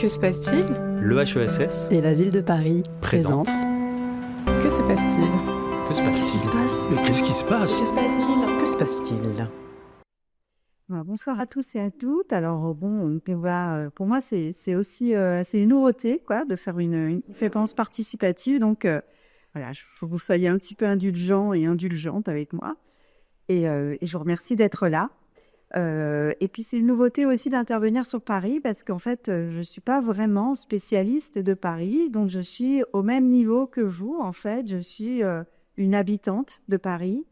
Que se passe-t-il ? L'EHESS Et la ville de Paris présente. Que se passe-t-il ? Que se passe-t-il ? Mais qu'est-ce qui se passe ? Que se passe-t-il ? Que se passe-t-il ? Bonsoir à tous et à toutes. Alors pour moi c'est aussi c'est une nouveauté de faire une conférence participative. Donc il faut que vous soyez un petit peu indulgents et indulgentes avec moi. Et je vous remercie d'être là. Et puis c'est une nouveauté aussi d'intervenir sur Paris parce qu'en fait je suis pas vraiment spécialiste de Paris, donc je suis au même niveau que vous. En fait, je suis une habitante de Paris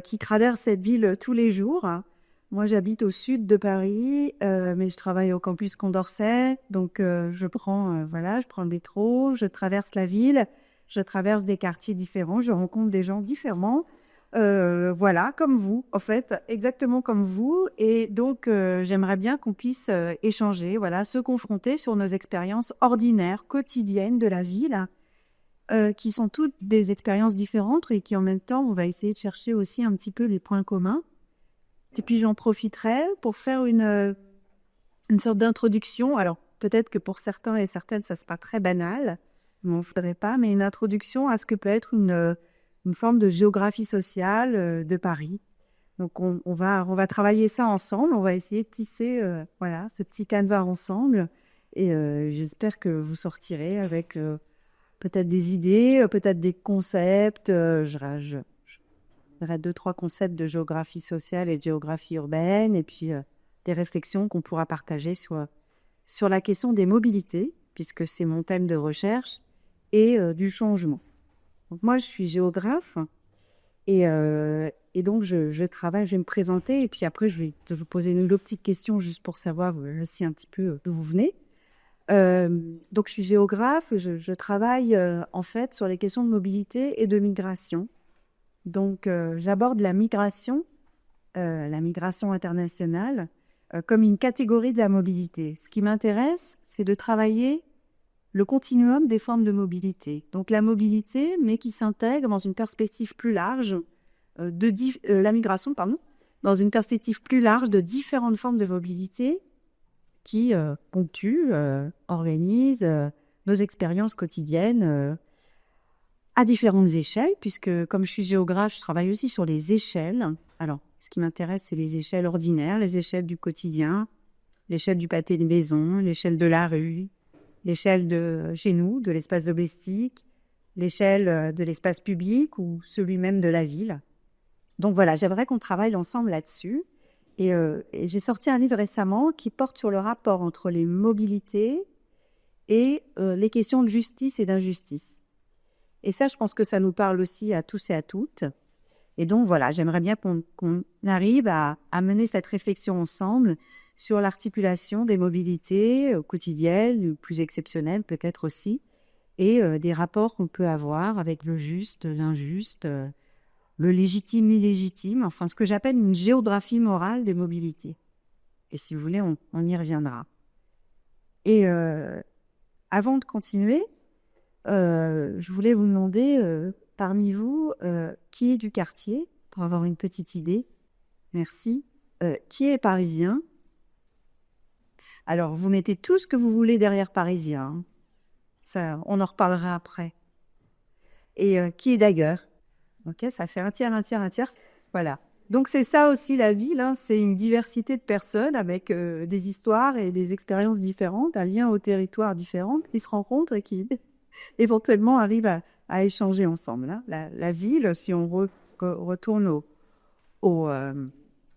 qui traverse cette ville tous les jours. Moi, j'habite au sud de Paris, mais je travaille au campus Condorcet, donc je prends le métro, je traverse la ville, je traverse des quartiers différents, je rencontre des gens différents. Comme vous, en fait, exactement comme vous. Et donc, j'aimerais bien qu'on puisse échanger, se confronter sur nos expériences ordinaires, quotidiennes de la ville, qui sont toutes des expériences différentes et qui, en même temps, on va essayer de chercher aussi un petit peu les points communs. Et puis, j'en profiterai pour faire une sorte d'introduction. Alors, peut-être que pour certains et certaines, ça ne sera pas très banal, mais on ne faudrait pas, mais une introduction à ce que peut être une forme de géographie sociale de Paris. Donc, on va travailler ça ensemble. On va essayer de tisser ce petit canevas ensemble. Et j'espère que vous sortirez avec peut-être des idées, peut-être des concepts. J'aurai 2-3 concepts de géographie sociale et de géographie urbaine. Et puis, des réflexions qu'on pourra partager sur la question des mobilités, puisque c'est mon thème de recherche, et du changement. Donc moi, je suis géographe et donc je travaille, je vais me présenter et puis après, je vais vous poser une petite question juste pour savoir aussi un petit peu d'où vous venez. Donc, je suis géographe, je travaille en fait sur les questions de mobilité et de migration. Donc, j'aborde la migration internationale, comme une catégorie de la mobilité. Ce qui m'intéresse, c'est de travailler le continuum des formes de mobilité. Donc la mobilité, mais qui s'intègre dans une perspective plus large la migration, dans une perspective plus large de différentes formes de mobilité qui ponctuent, organisent nos expériences quotidiennes à différentes échelles, puisque comme je suis géographe, je travaille aussi sur les échelles. Alors, ce qui m'intéresse, c'est les échelles ordinaires, les échelles du quotidien, l'échelle du pâté de maison, l'échelle de la rue, l'échelle de chez nous, de l'espace domestique, l'échelle de l'espace public ou celui même de la ville. Donc voilà, j'aimerais qu'on travaille ensemble là-dessus. Et j'ai sorti un livre récemment qui porte sur le rapport entre les mobilités et les questions de justice et d'injustice. Et ça, je pense que ça nous parle aussi à tous et à toutes. Et donc voilà, j'aimerais bien qu'on arrive à mener cette réflexion ensemble sur l'articulation des mobilités quotidiennes, plus exceptionnelles peut-être aussi, et des rapports qu'on peut avoir avec le juste, l'injuste, le légitime, l'illégitime, enfin ce que j'appelle une géographie morale des mobilités. Et si vous voulez, on y reviendra. Et avant de continuer, je voulais vous demander, parmi vous, qui est du quartier, pour avoir une petite idée. Merci. Qui est parisien ? Alors, vous mettez tout ce que vous voulez derrière parisien. Hein. Ça, on en reparlera après. Et qui est d'ailleurs ? Ok, ça fait un tiers, un tiers, un tiers. Voilà. Donc, c'est ça aussi la ville. Hein. C'est une diversité de personnes avec des histoires et des expériences différentes, un lien au territoire différent qui se rencontrent et qui éventuellement arrivent à échanger ensemble. Hein. La ville, si on retourne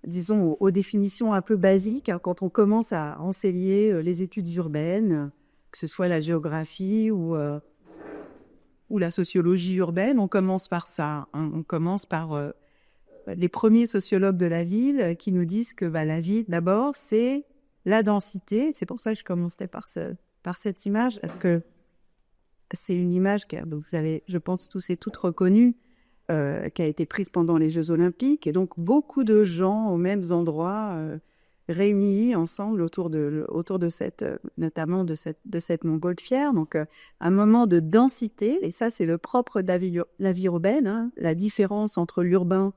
disons, aux définitions un peu basiques, hein, quand on commence à enseigner les études urbaines, que ce soit la géographie ou la sociologie urbaine, on commence par ça. Hein. On commence par les premiers sociologues de la ville qui nous disent que la ville, d'abord, c'est la densité. C'est pour ça que je commençais par cette image, que c'est une image que vous avez, je pense, tous et toutes reconnue, qui a été prise pendant les Jeux Olympiques. Et donc, beaucoup de gens aux mêmes endroits réunis ensemble autour de cette, notamment de cette montgolfière. Donc, un moment de densité. Et ça, c'est le propre de la vie urbaine, hein, la différence entre l'urbain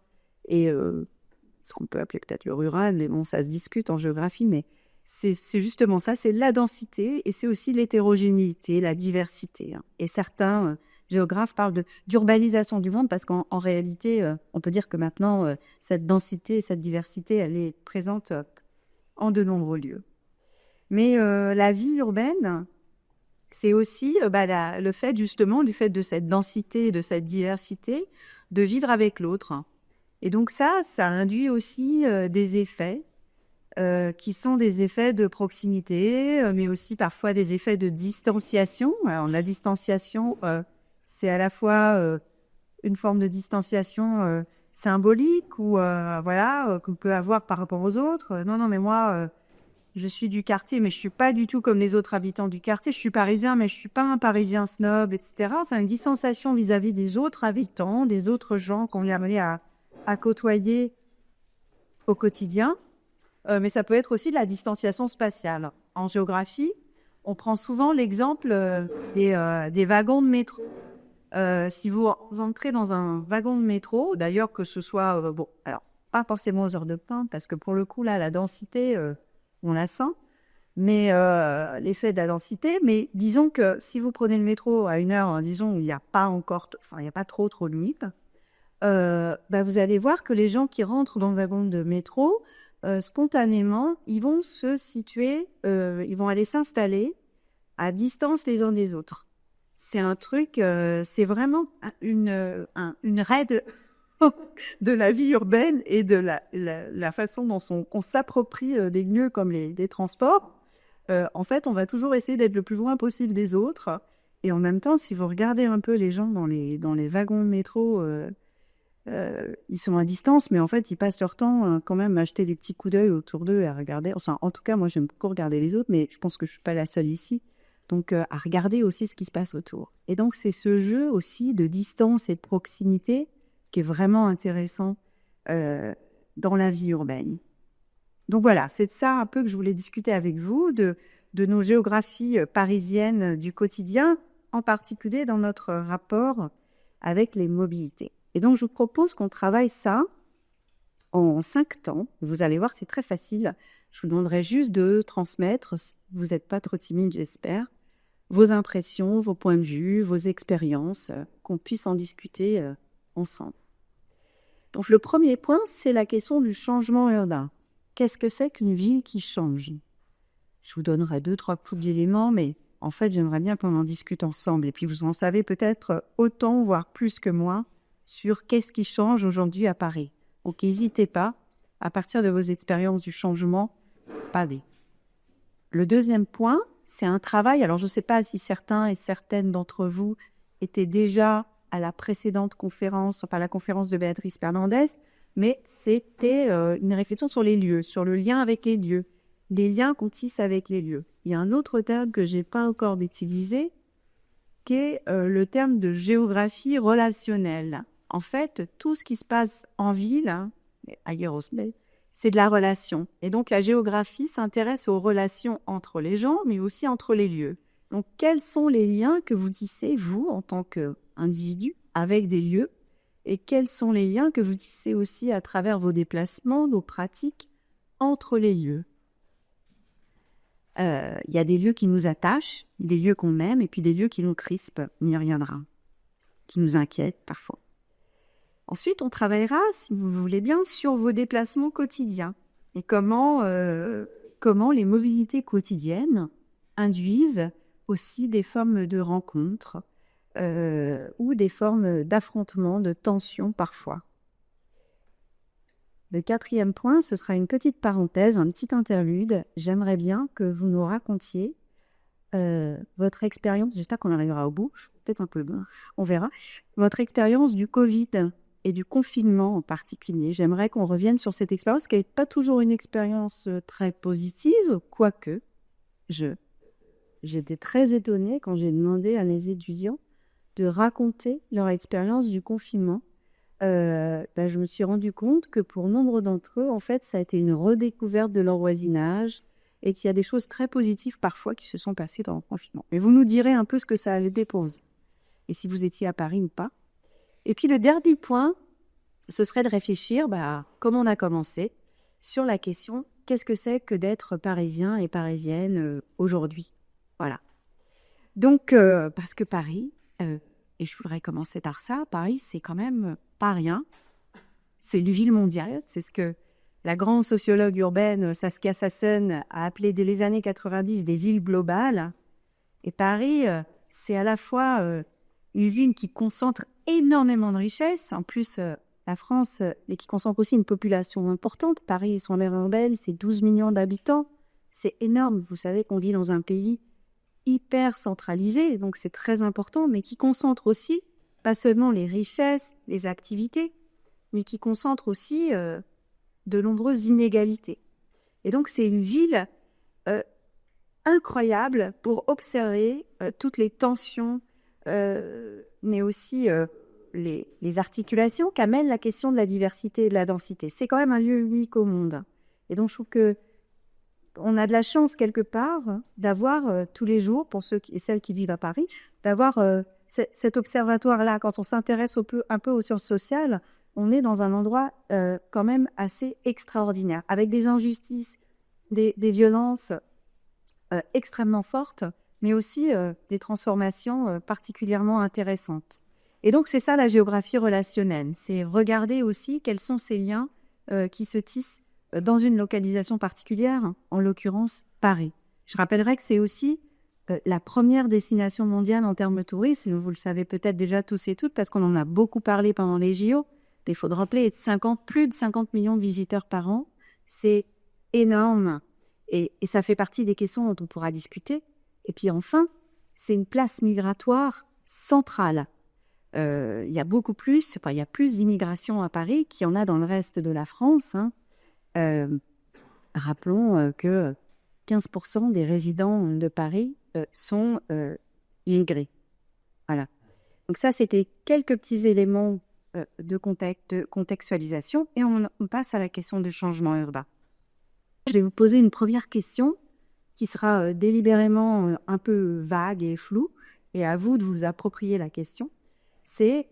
et ce qu'on peut appeler peut-être le rural. Mais bon, ça se discute en géographie, mais c'est justement ça, c'est la densité et c'est aussi l'hétérogénéité, la diversité. Et certains géographes parlent d'urbanisation du monde parce qu'en réalité, on peut dire que maintenant, cette densité et cette diversité, elle est présente en de nombreux lieux. Mais la vie urbaine, c'est aussi le fait justement, du fait de cette densité, de cette diversité, de vivre avec l'autre. Et donc ça induit aussi des effets qui sont des effets de proximité, mais aussi parfois des effets de distanciation. Alors, la distanciation, c'est à la fois une forme de distanciation symbolique ou qu'on peut avoir par rapport aux autres. Non, mais moi, je suis du quartier, mais je suis pas du tout comme les autres habitants du quartier. Je suis parisien, mais je suis pas un Parisien snob, etc. C'est une distanciation vis-à-vis des autres habitants, des autres gens qu'on est amené à côtoyer au quotidien. Mais ça peut être aussi de la distanciation spatiale. En géographie, on prend souvent l'exemple des wagons de métro. Si vous entrez dans un wagon de métro, d'ailleurs que ce soit, alors pas forcément aux heures de pointe, parce que pour le coup, là, la densité, on la sent, mais l'effet de la densité, mais disons que si vous prenez le métro à une heure, disons, il n'y a pas trop de limite, vous allez voir que les gens qui rentrent dans le wagon de métro, spontanément, ils vont se situer, ils vont aller s'installer à distance les uns des autres. C'est un truc, c'est vraiment une règle de la vie urbaine et de la façon dont on s'approprie des lieux comme des transports. En fait, on va toujours essayer d'être le plus loin possible des autres. Et en même temps, si vous regardez un peu les gens dans les wagons de métro, ils sont à distance, mais en fait, ils passent leur temps quand même à jeter des petits coups d'œil autour d'eux et à regarder. Enfin, en tout cas, moi, j'aime beaucoup regarder les autres, mais je pense que je suis pas la seule ici. Donc, à regarder aussi ce qui se passe autour. Et donc, c'est ce jeu aussi de distance et de proximité qui est vraiment intéressant dans la vie urbaine. Donc voilà, c'est de ça un peu que je voulais discuter avec vous, de nos géographies parisiennes du quotidien, en particulier dans notre rapport avec les mobilités. Et donc, je vous propose qu'on travaille ça en 5 temps. Vous allez voir, c'est très facile. Je vous demanderai juste de transmettre, vous n'êtes pas trop timide, j'espère, vos impressions, vos points de vue, vos expériences, qu'on puisse en discuter ensemble. Donc, le premier point, c'est la question du changement urbain. Qu'est-ce que c'est qu'une ville qui change ? Je vous donnerai 2-3 coups d'éléments, mais en fait, j'aimerais bien qu'on en discute ensemble. Et puis, vous en savez peut-être autant, voire plus que moi, sur qu'est-ce qui change aujourd'hui à Paris. Donc, n'hésitez pas, à partir de vos expériences du changement, parlez. Le deuxième point, c'est un travail. Alors, je ne sais pas si certains et certaines d'entre vous étaient déjà à la précédente conférence, enfin la conférence de Béatrice Fernandez, mais c'était une réflexion sur les lieux, sur le lien avec les lieux, les liens qu'on tisse avec les lieux. Il y a un autre terme que je n'ai pas encore utilisé, qui est le terme de géographie relationnelle. En fait, tout ce qui se passe en ville, ailleurs aussi, c'est de la relation. Et donc, la géographie s'intéresse aux relations entre les gens, mais aussi entre les lieux. Donc, quels sont les liens que vous tissez, vous, en tant qu'individu, avec des lieux ? Et quels sont les liens que vous tissez aussi à travers vos déplacements, vos pratiques, entre les lieux ? Il y a des lieux qui nous attachent, des lieux qu'on aime, et puis des lieux qui nous crispent, on y reviendra, qui nous inquiètent parfois. Ensuite, on travaillera, si vous voulez bien, sur vos déplacements quotidiens et comment les mobilités quotidiennes induisent aussi des formes de rencontres ou des formes d'affrontements, de tensions parfois. Le 4e point, ce sera une petite parenthèse, un petit interlude. J'aimerais bien que vous nous racontiez votre expérience, j'espère qu'on arrivera au bout, peut-être un peu, on verra, votre expérience du Covid et du confinement en particulier. J'aimerais qu'on revienne sur cette expérience qui n'est pas toujours une expérience très positive, quoique j'étais très étonnée quand j'ai demandé à mes étudiants de raconter leur expérience du confinement. Je me suis rendu compte que pour nombre d'entre eux, en fait, ça a été une redécouverte de leur voisinage et qu'il y a des choses très positives parfois qui se sont passées dans le confinement. Mais vous nous direz un peu ce que ça avait été pour vous, et si vous étiez à Paris ou pas. Et puis le dernier point, ce serait de réfléchir, comme on a commencé, sur la question qu'est-ce que c'est que d'être parisien et parisienne aujourd'hui. Voilà. Donc, parce que Paris, et je voudrais commencer par ça, Paris, c'est quand même pas rien. C'est une ville mondiale, c'est ce que la grande sociologue urbaine Saskia Sassen a appelé dès les années 90 des villes globales. Et Paris, c'est à la fois une ville qui concentre énormément de richesses. En plus, la France, mais qui concentre aussi une population importante. Paris, son aire urbaine, c'est 12 millions d'habitants. C'est énorme. Vous savez qu'on vit dans un pays hyper centralisé, donc c'est très important, mais qui concentre aussi, pas seulement les richesses, les activités, mais qui concentre aussi de nombreuses inégalités. Et donc, c'est une ville incroyable pour observer toutes les tensions, mais aussi les articulations qu'amène la question de la diversité et de la densité. C'est quand même un lieu unique au monde. Et donc, je trouve que on a de la chance quelque part d'avoir tous les jours, pour ceux et celles qui vivent à Paris, d'avoir cet observatoire-là. Quand on s'intéresse un peu aux sciences sociales, on est dans un endroit quand même assez extraordinaire, avec des injustices, des violences extrêmement fortes, mais aussi des transformations particulièrement intéressantes. Et donc, c'est ça la géographie relationnelle. C'est regarder aussi quels sont ces liens qui se tissent dans une localisation particulière, en l'occurrence Paris. Je rappellerai que c'est aussi la première destination mondiale en termes de tourisme. Vous le savez peut-être déjà tous et toutes, parce qu'on en a beaucoup parlé pendant les JO. Il faut rappeler, plus de 50 millions de visiteurs par an. C'est énorme. Et ça fait partie des questions dont on pourra discuter. Et puis enfin, c'est une place migratoire centrale. Il y a beaucoup plus, il y a plus d'immigration à Paris qu'il y en a dans le reste de la France. Rappelons que 15% des résidents de Paris sont immigrés. Voilà. Donc ça, c'était quelques petits éléments de contextualisation. Et on passe à la question du changement urbain. Je vais vous poser une première question qui sera délibérément un peu vague et floue. Et à vous de vous approprier la question. C'est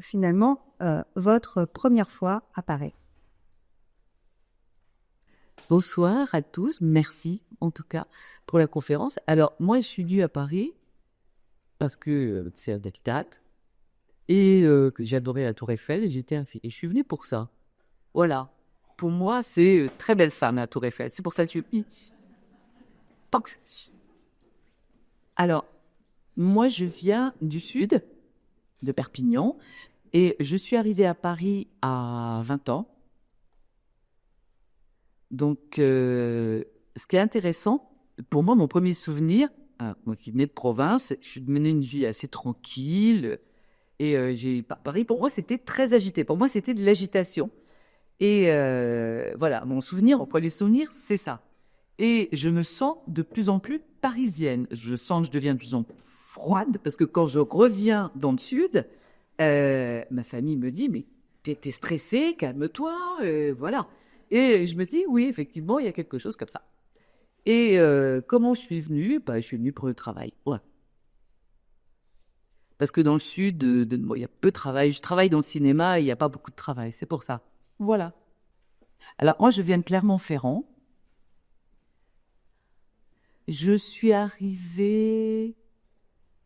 finalement votre première fois à Paris. Bonsoir à tous, merci en tout cas pour la conférence. Alors moi je suis venue à Paris parce que c'est un date et que j'adorais la Tour Eiffel et j'étais et je suis venue pour ça. Voilà, pour moi c'est très belle femme la Tour Eiffel, c'est pour ça que je suis. Alors moi je viens du sud, de Perpignan, et je suis arrivée à Paris à 20 ans. Donc, ce qui est intéressant, pour moi, mon premier souvenir, moi qui venais de province, je menais une vie assez tranquille. Et Paris, pour moi, c'était très agité. Pour moi, c'était de l'agitation. Et voilà, mon premier souvenir, c'est ça. Et je me sens de plus en plus parisienne. Je sens que je deviens de plus en plus froide, parce que quand je reviens dans le sud, ma famille me dit, mais t'es stressée, calme-toi, voilà. Et je me dis, oui, effectivement, il y a quelque chose comme ça. Et comment je suis venue ? Je suis venue pour le travail. Ouais. Parce que dans le sud, il y a peu de travail. Je travaille dans le cinéma et il n'y a pas beaucoup de travail. C'est pour ça. Voilà. Alors, moi, je viens de Clermont-Ferrand. Je suis arrivée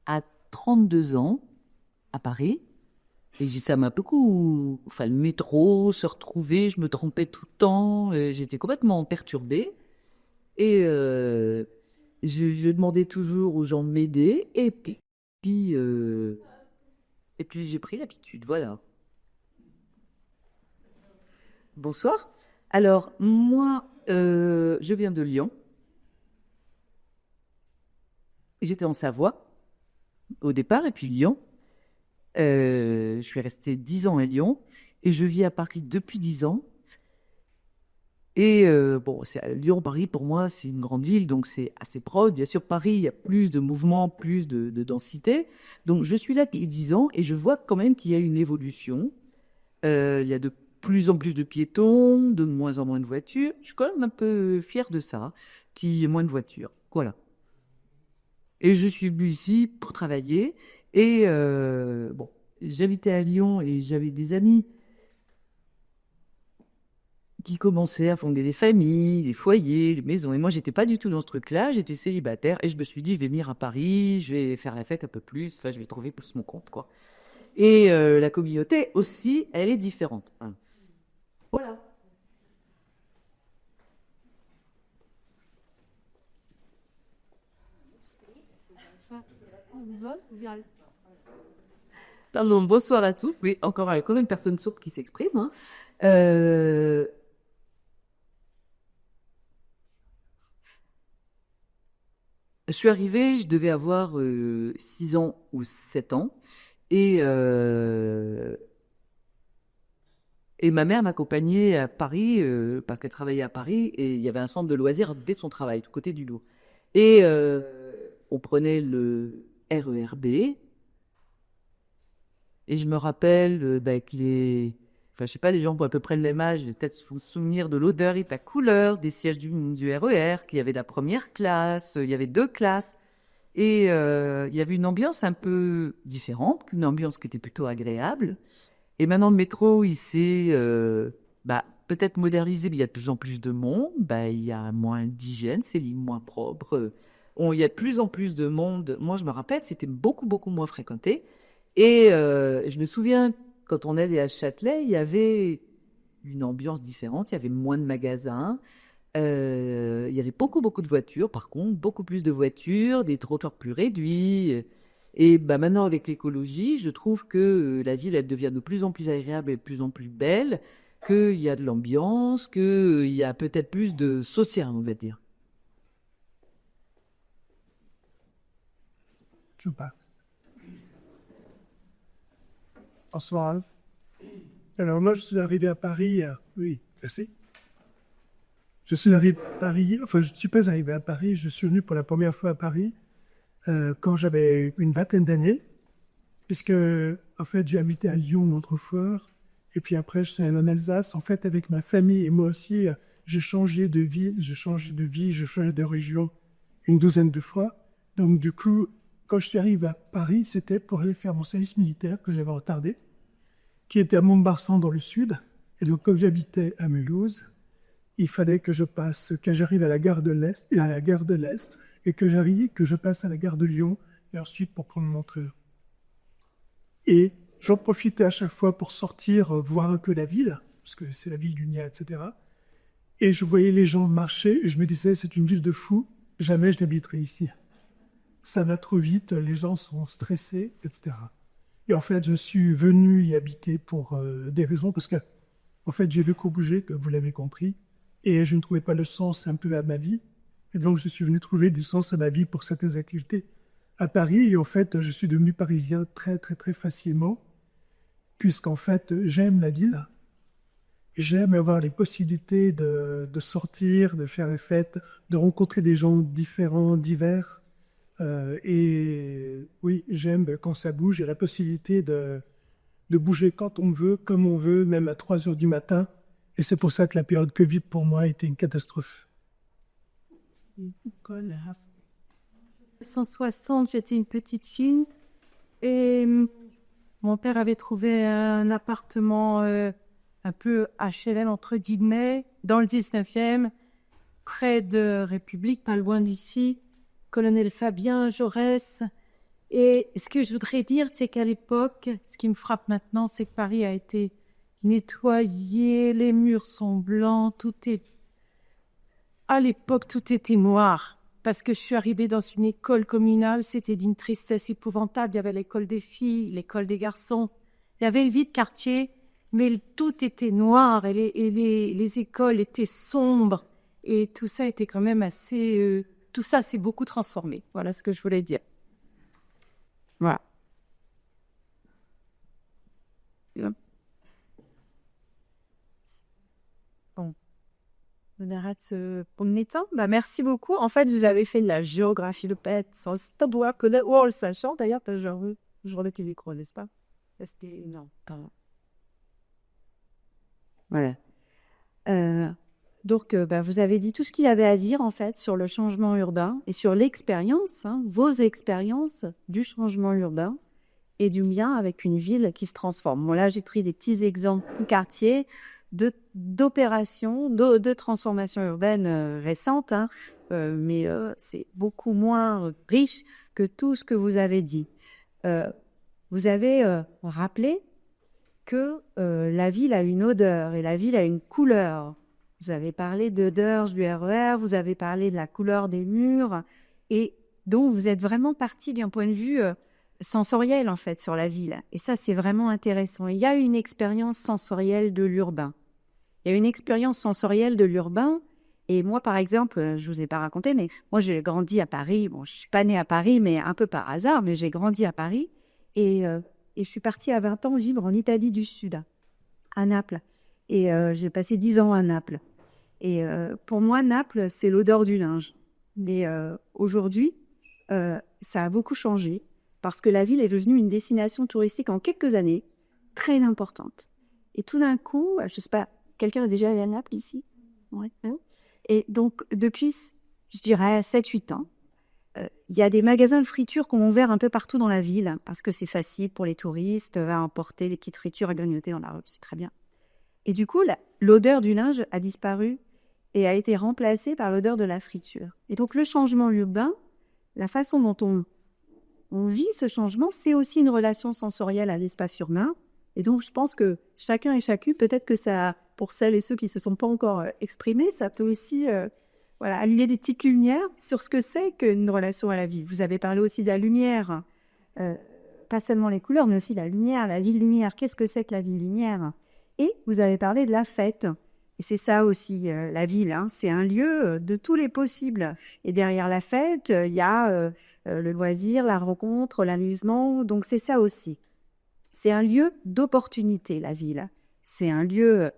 à 32 ans à Paris. Et ça m'a beaucoup... Enfin, le métro, se retrouver, je me trompais tout le temps. J'étais complètement perturbée. Et je demandais toujours aux gens de m'aider. Et puis j'ai pris l'habitude, voilà. Bonsoir. Alors, moi, je viens de Lyon. J'étais en Savoie au départ, et puis Lyon. Je suis restée 10 ans à Lyon et je vis à Paris depuis 10 ans. Et Lyon-Paris, pour moi, c'est une grande ville, donc c'est assez proche. Bien sûr, Paris, il y a plus de mouvement, plus de densité. Donc, je suis là depuis 10 ans et je vois quand même qu'il y a une évolution. Il y a de plus en plus de piétons, de moins en moins de voitures. Je suis quand même un peu fière de ça, qu'il y ait moins de voitures. Voilà. Et je suis venue ici pour travailler. Et j'habitais à Lyon et j'avais des amis qui commençaient à fonder des familles, des foyers, des maisons. Et moi, j'étais pas du tout dans ce truc-là. J'étais célibataire et je me suis dit, je vais venir à Paris, je vais faire la fête un peu plus. Enfin, je vais trouver plus mon compte, quoi. Et la communauté aussi, elle est différente. Hein. Voilà. Pardon, bonsoir à tous. Oui, encore quand même une personne sourde qui s'exprime. Hein. Je suis arrivée, je devais avoir 6 ans ou 7 ans. Et ma mère m'accompagnait à Paris parce qu'elle travaillait à Paris et il y avait un centre de loisirs dès son travail, du côté du dos. Et on prenait le RERB. Et je me rappelle avec les... Enfin, je sais pas, les gens ont à peu près le même âge, peut-être se souvenir de l'odeur et de la couleur des sièges du RER, qu'il y avait la première classe, il y avait 2 classes. Et il y avait une ambiance un peu différente, une ambiance qui était plutôt agréable. Et maintenant, le métro, il s'est peut-être modernisé, mais il y a de plus en plus de monde. Il y a moins d'hygiène, c'est moins propre. Il y a de plus en plus de monde. Moi, je me rappelle, c'était beaucoup, beaucoup moins fréquenté. Et je me souviens, quand on allait à Châtelet, il y avait une ambiance différente. Il y avait moins de magasins. Il y avait beaucoup, beaucoup de voitures, par contre, beaucoup plus de voitures, des trottoirs plus réduits. Et maintenant, avec l'écologie, je trouve que la ville, elle devient de plus en plus agréable et de plus en plus belle, qu'il y a de l'ambiance, qu'il y a peut-être plus de social, on va dire. Je sais pas. Bonsoir. Alors moi, je suis arrivé à Paris. Oui, merci. Je suis arrivé à Paris. Enfin, je ne suis pas arrivé à Paris. Je suis venu pour la première fois à Paris quand j'avais une vingtaine d'années, puisque en fait, j'ai habité à Lyon autrefois, et puis après, je suis allé en Alsace. En fait, avec ma famille et moi aussi, j'ai changé de ville, j'ai changé de région une douzaine de fois. Donc du coup, quand je suis arrivé à Paris, c'était pour aller faire mon service militaire que j'avais retardé, qui était à Montbarsan dans le sud. Et donc, comme j'habitais à Mulhouse, il fallait que j'arrive à la gare de l'Est, et que je passe à la gare de Lyon, et ensuite pour prendre mon train. Et j'en profitais à chaque fois pour sortir, voir un peu la ville, parce que c'est la ville du Nia, etc. Et je voyais les gens marcher, et je me disais, c'est une ville de fous, jamais je n'habiterai ici. Ça va trop vite, les gens sont stressés, etc. Et en fait, je suis venu y habiter pour des raisons, parce que, en fait, j'ai beaucoup bougé, que vous l'avez compris, et je ne trouvais pas le sens un peu à ma vie. Et donc, je suis venu trouver du sens à ma vie pour certaines activités à Paris. Et en fait, je suis devenu parisien très, très, très facilement, puisqu'en fait, j'aime la ville. J'aime avoir les possibilités de sortir, de faire des fêtes, de rencontrer des gens différents, divers. Et oui, j'aime quand ça bouge. J'ai la possibilité de bouger quand on veut, comme on veut, même à 3 heures du matin. Et c'est pour ça que la période Covid, pour moi, était une catastrophe. 1960, j'étais une petite fille et mon père avait trouvé un appartement un peu HLM, entre guillemets, dans le 19e, près de République, pas loin d'ici, Colonel Fabien, Jaurès. Et ce que je voudrais dire, c'est qu'à l'époque, ce qui me frappe maintenant, c'est que Paris a été nettoyé, les murs sont blancs, à l'époque, tout était noir. Parce que je suis arrivée dans une école communale, c'était d'une tristesse épouvantable. Il y avait l'école des filles, l'école des garçons. Il y avait une vie de quartier, mais tout était noir et les écoles étaient sombres. Et tout ça était quand même assez... tout ça s'est beaucoup transformé. Voilà ce que je voulais dire. Voilà. Bon. On arrête pour le temps. Merci beaucoup. En fait, vous avez fait de la géographie de pète sans savoir que le world sachant d'ailleurs, parce que je relève le micro, n'est-ce pas? Est-ce que non, pardon. Voilà. Donc, vous avez dit tout ce qu'il y avait à dire en fait sur le changement urbain et sur l'expérience, vos expériences du changement urbain et du lien avec une ville qui se transforme. Bon, là, j'ai pris des petits exemples du quartier. d'opérations, de transformations urbaines récentes, hein, mais c'est beaucoup moins riche que tout ce que vous avez dit. Vous avez rappelé que la ville a une odeur et la ville a une couleur. Vous avez parlé d'odeur du RER, vous avez parlé de la couleur des murs, et donc vous êtes vraiment parti d'un point de vue sensoriel, en fait, sur la ville. Et ça, c'est vraiment intéressant. Il y a une expérience sensorielle de l'urbain. Il y a une expérience sensorielle de l'urbain. Et moi, par exemple, je ne vous ai pas raconté, mais moi, j'ai grandi à Paris. Bon, je ne suis pas née à Paris, mais un peu par hasard, mais j'ai grandi à Paris. Et je suis partie à 20 ans vivre en Italie du Sud, à Naples. Et j'ai passé 10 ans à Naples. Et pour moi, Naples, c'est l'odeur du linge. Mais aujourd'hui, ça a beaucoup changé parce que la ville est devenue une destination touristique en quelques années très importante. Et tout d'un coup, je ne sais pas, quelqu'un est déjà allé à Naples ici? Ouais. Et donc, depuis, je dirais, 7-8 ans, il y a des magasins de friture qu'on a ouverts un peu partout dans la ville parce que c'est facile pour les touristes à emporter les petites fritures à grignoter dans la rue, c'est très bien. Et du coup, l'odeur du linge a disparu et a été remplacée par l'odeur de la friture. Et donc, le changement urbain, la façon dont on vit ce changement, c'est aussi une relation sensorielle à l'espace urbain. Et donc, je pense que chacun et chacune, peut-être que ça, pour celles et ceux qui ne se sont pas encore exprimés, ça peut aussi allumer des petites lumières sur ce que c'est qu'une relation à la vie. Vous avez parlé aussi de la lumière, pas seulement les couleurs, mais aussi la lumière, la ville-lumière. Qu'est-ce que c'est que la ville-lumière? Et vous avez parlé de la fête. Et c'est ça aussi, la ville, hein. C'est un lieu de tous les possibles. Et derrière la fête, il y a le loisir, la rencontre, l'amusement. Donc c'est ça aussi. C'est un lieu d'opportunité, la ville. C'est un lieu,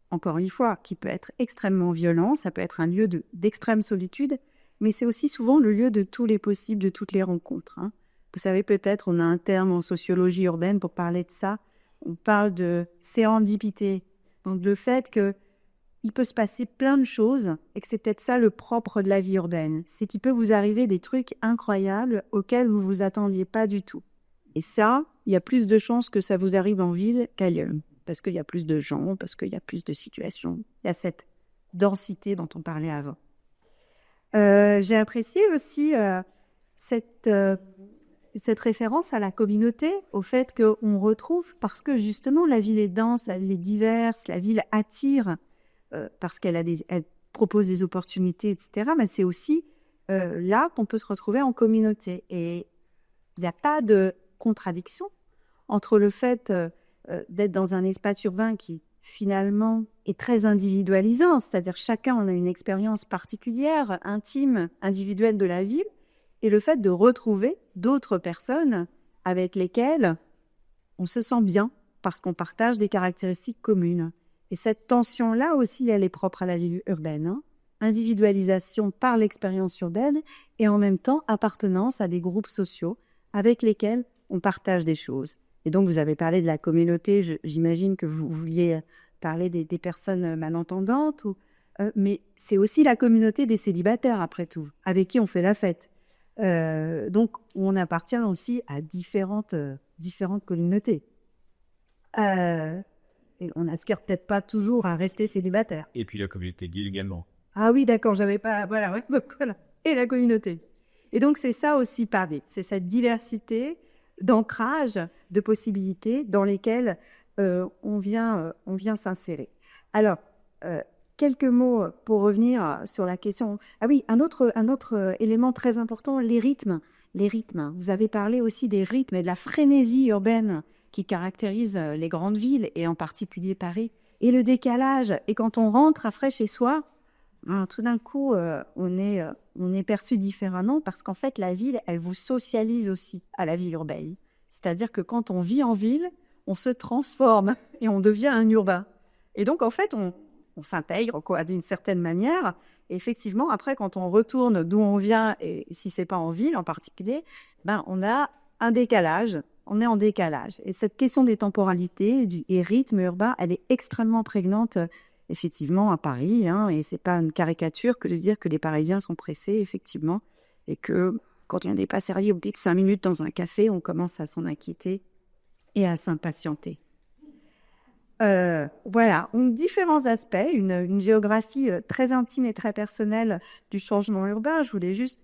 encore une fois, qui peut être extrêmement violent. Ça peut être un lieu d'extrême solitude. Mais c'est aussi souvent le lieu de tous les possibles, de toutes les rencontres, hein. Vous savez, peut-être, on a un terme en sociologie urbaine pour parler de ça. On parle de sérendipité. Donc le fait que il peut se passer plein de choses et que c'est peut-être ça le propre de la vie urbaine. C'est qu'il peut vous arriver des trucs incroyables auxquels vous vous attendiez pas du tout. Et ça, il y a plus de chances que ça vous arrive en ville qu'ailleurs. Parce qu'il y a plus de gens, parce qu'il y a plus de situations. Il y a cette densité dont on parlait avant. J'ai apprécié aussi cette référence à la communauté, au fait qu'on retrouve, parce que justement la ville est dense, la ville est diverse, la ville attire, parce qu'elle propose des opportunités, etc. Mais c'est aussi là qu'on peut se retrouver en communauté. Et il n'y a pas de contradiction entre le fait d'être dans un espace urbain qui finalement est très individualisant, c'est-à-dire chacun en a une expérience particulière, intime, individuelle de la ville, et le fait de retrouver d'autres personnes avec lesquelles on se sent bien parce qu'on partage des caractéristiques communes. Et cette tension-là aussi, elle est propre à la vie urbaine, hein. Individualisation par l'expérience urbaine et en même temps appartenance à des groupes sociaux avec lesquels on partage des choses. Et donc, vous avez parlé de la communauté, j'imagine que vous vouliez parler des personnes malentendantes, mais c'est aussi la communauté des célibataires, après tout, avec qui on fait la fête. Donc, on appartient aussi à différentes communautés. Et on n'aspire peut-être pas toujours à rester célibataire. Et puis la communauté gay également. Ah oui, d'accord, j'avais pas... Voilà, ouais, donc voilà. Et la communauté. Et donc, c'est ça aussi parler. C'est cette diversité d'ancrage, de possibilités dans lesquelles on vient s'insérer. Alors, quelques mots pour revenir sur la question. Ah oui, un autre élément très important, les rythmes. Les rythmes. Vous avez parlé aussi des rythmes et de la frénésie urbaine qui caractérise les grandes villes et en particulier Paris. Et le décalage. Et quand on rentre après chez soi, tout d'un coup, on est perçu différemment parce qu'en fait, la ville, elle vous socialise aussi à la vie urbaine. C'est-à-dire que quand on vit en ville, on se transforme et on devient un urbain. Et donc, en fait, on s'intègre quoi, d'une certaine manière. Et effectivement, après, quand on retourne d'où on vient, et si c'est pas en ville en particulier, on a un décalage. On est en décalage. Et cette question des temporalités et rythme urbain, elle est extrêmement prégnante, effectivement, à Paris. Hein, et c'est pas une caricature que de dire que les Parisiens sont pressés, effectivement. Et que quand on n'est pas sérieux, au bout de 5 minutes dans un café, on commence à s'en inquiéter et à s'impatienter. Voilà, ont différents aspects, une géographie très intime et très personnelle du changement urbain. Je voulais juste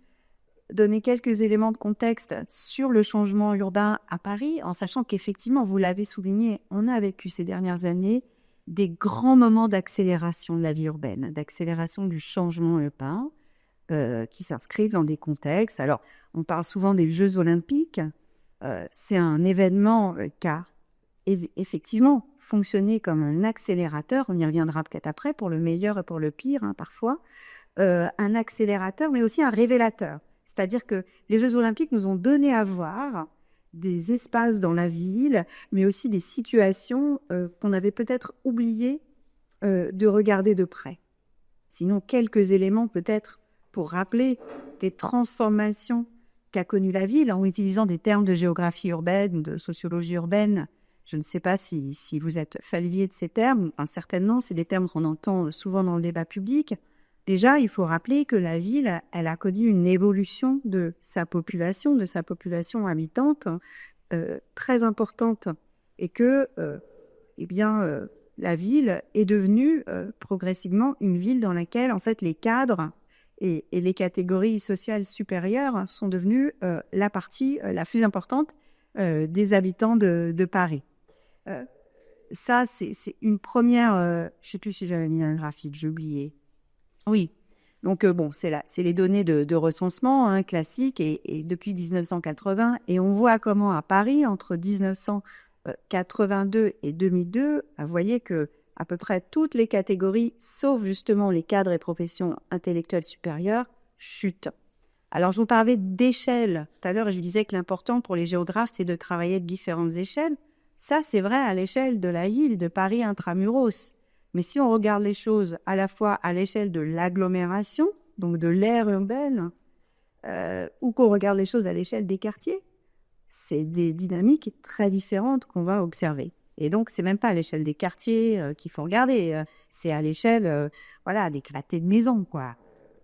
donner quelques éléments de contexte sur le changement urbain à Paris, en sachant qu'effectivement, vous l'avez souligné, on a vécu ces dernières années des grands moments d'accélération de la vie urbaine, d'accélération du changement urbain, qui s'inscrivent dans des contextes. Alors, on parle souvent des Jeux Olympiques. C'est un événement qui a effectivement fonctionné comme un accélérateur. On y reviendra peut-être après, pour le meilleur et pour le pire, hein, parfois. Un accélérateur, mais aussi un révélateur. C'est-à-dire que les Jeux Olympiques nous ont donné à voir des espaces dans la ville, mais aussi des situations qu'on avait peut-être oublié de regarder de près. Sinon, quelques éléments peut-être pour rappeler des transformations qu'a connues la ville en utilisant des termes de géographie urbaine ou de sociologie urbaine. Je ne sais pas si vous êtes familier de ces termes. Certainement, c'est des termes qu'on entend souvent dans le débat public. Déjà, il faut rappeler que la ville, elle a connu une évolution de sa population habitante très importante, et que, la ville est devenue progressivement une ville dans laquelle, en fait, les cadres et les catégories sociales supérieures sont devenues la partie la plus importante des habitants de Paris. Ça, c'est une première... je ne sais plus si j'avais mis un graphique, j'ai oublié. Oui, donc c'est les données de recensement classiques et depuis 1980. Et on voit comment à Paris, entre 1982 et 2002, vous voyez que à peu près toutes les catégories, sauf justement les cadres et professions intellectuelles supérieures, chutent. Alors je vous parlais d'échelle tout à l'heure et je vous disais que l'important pour les géographes, c'est de travailler de différentes échelles. Ça, c'est vrai à l'échelle de la ville de Paris intramuros. Mais si on regarde les choses à la fois à l'échelle de l'agglomération, donc de l'aire urbaine, ou qu'on regarde les choses à l'échelle des quartiers, c'est des dynamiques très différentes qu'on va observer. Et donc, c'est même pas à l'échelle des quartiers qu'il faut regarder, c'est à l'échelle d'éclatés de maisons, quoi,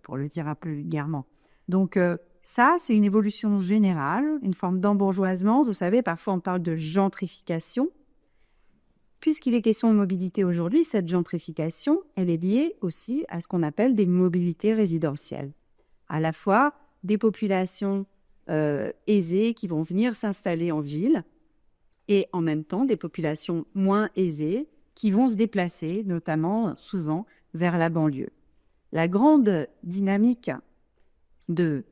pour le dire un peu vulgairement. Donc, ça, c'est une évolution générale, une forme d'embourgeoisement. Vous savez, parfois on parle de gentrification. Puisqu'il est question de mobilité aujourd'hui, cette gentrification, elle est liée aussi à ce qu'on appelle des mobilités résidentielles. À la fois des populations aisées qui vont venir s'installer en ville et en même temps des populations moins aisées qui vont se déplacer, notamment souvent vers la banlieue. La grande dynamique des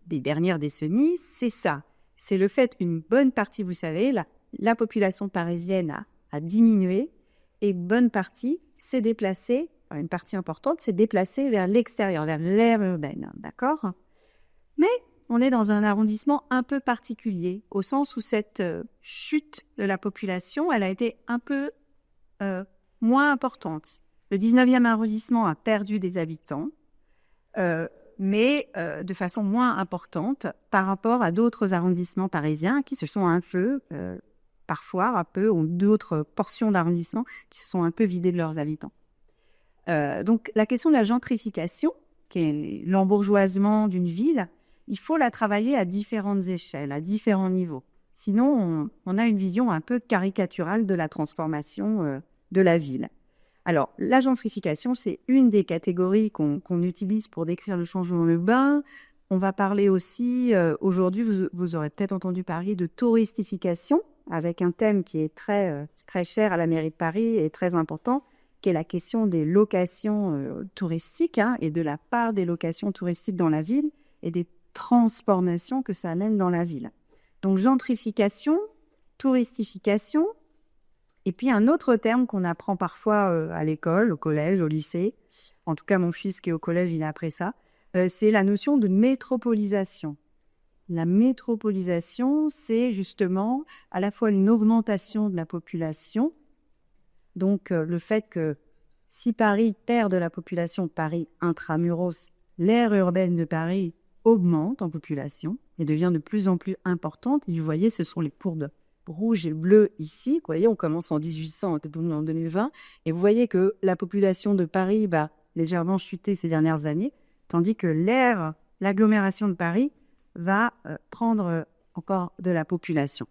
dernières décennies, c'est ça. C'est le fait qu'une bonne partie, vous savez, la population parisienne a diminué et bonne partie s'est déplacée, une partie importante s'est déplacée vers l'extérieur, vers l'aire urbaine, d'accord ? Mais on est dans un arrondissement un peu particulier, au sens où cette chute de la population, elle a été un peu moins importante. Le 19e arrondissement a perdu des habitants, mais de façon moins importante par rapport à d'autres arrondissements parisiens qui se sont un peu... parfois un peu, ou d'autres portions d'arrondissement qui se sont un peu vidées de leurs habitants. Donc la question de la gentrification, qui est l'embourgeoisement d'une ville, il faut la travailler à différentes échelles, à différents niveaux. Sinon, on a une vision un peu caricaturale de la transformation de la ville. Alors, la gentrification, c'est une des catégories qu'on utilise pour décrire le changement urbain. On va parler aussi, aujourd'hui, vous aurez peut-être entendu parler de touristification, avec un thème qui est très, très cher à la mairie de Paris et très important, qui est la question des locations touristiques et de la part des locations touristiques dans la ville et des transformations que ça amène dans la ville. Donc, gentrification, touristification, et puis un autre terme qu'on apprend parfois à l'école, au collège, au lycée, en tout cas mon fils qui est au collège, il a appris ça, c'est la notion de métropolisation. La métropolisation, c'est justement à la fois une augmentation de la population, donc le fait que si Paris perd de la population, Paris intramuros, l'aire urbaine de Paris augmente en population et devient de plus en plus importante. Et vous voyez, ce sont les courbes rouges et bleues ici. Vous voyez, on commence en 1800, en 2020, et vous voyez que la population de Paris va légèrement chuter ces dernières années, tandis que l'agglomération de Paris va prendre encore de la population.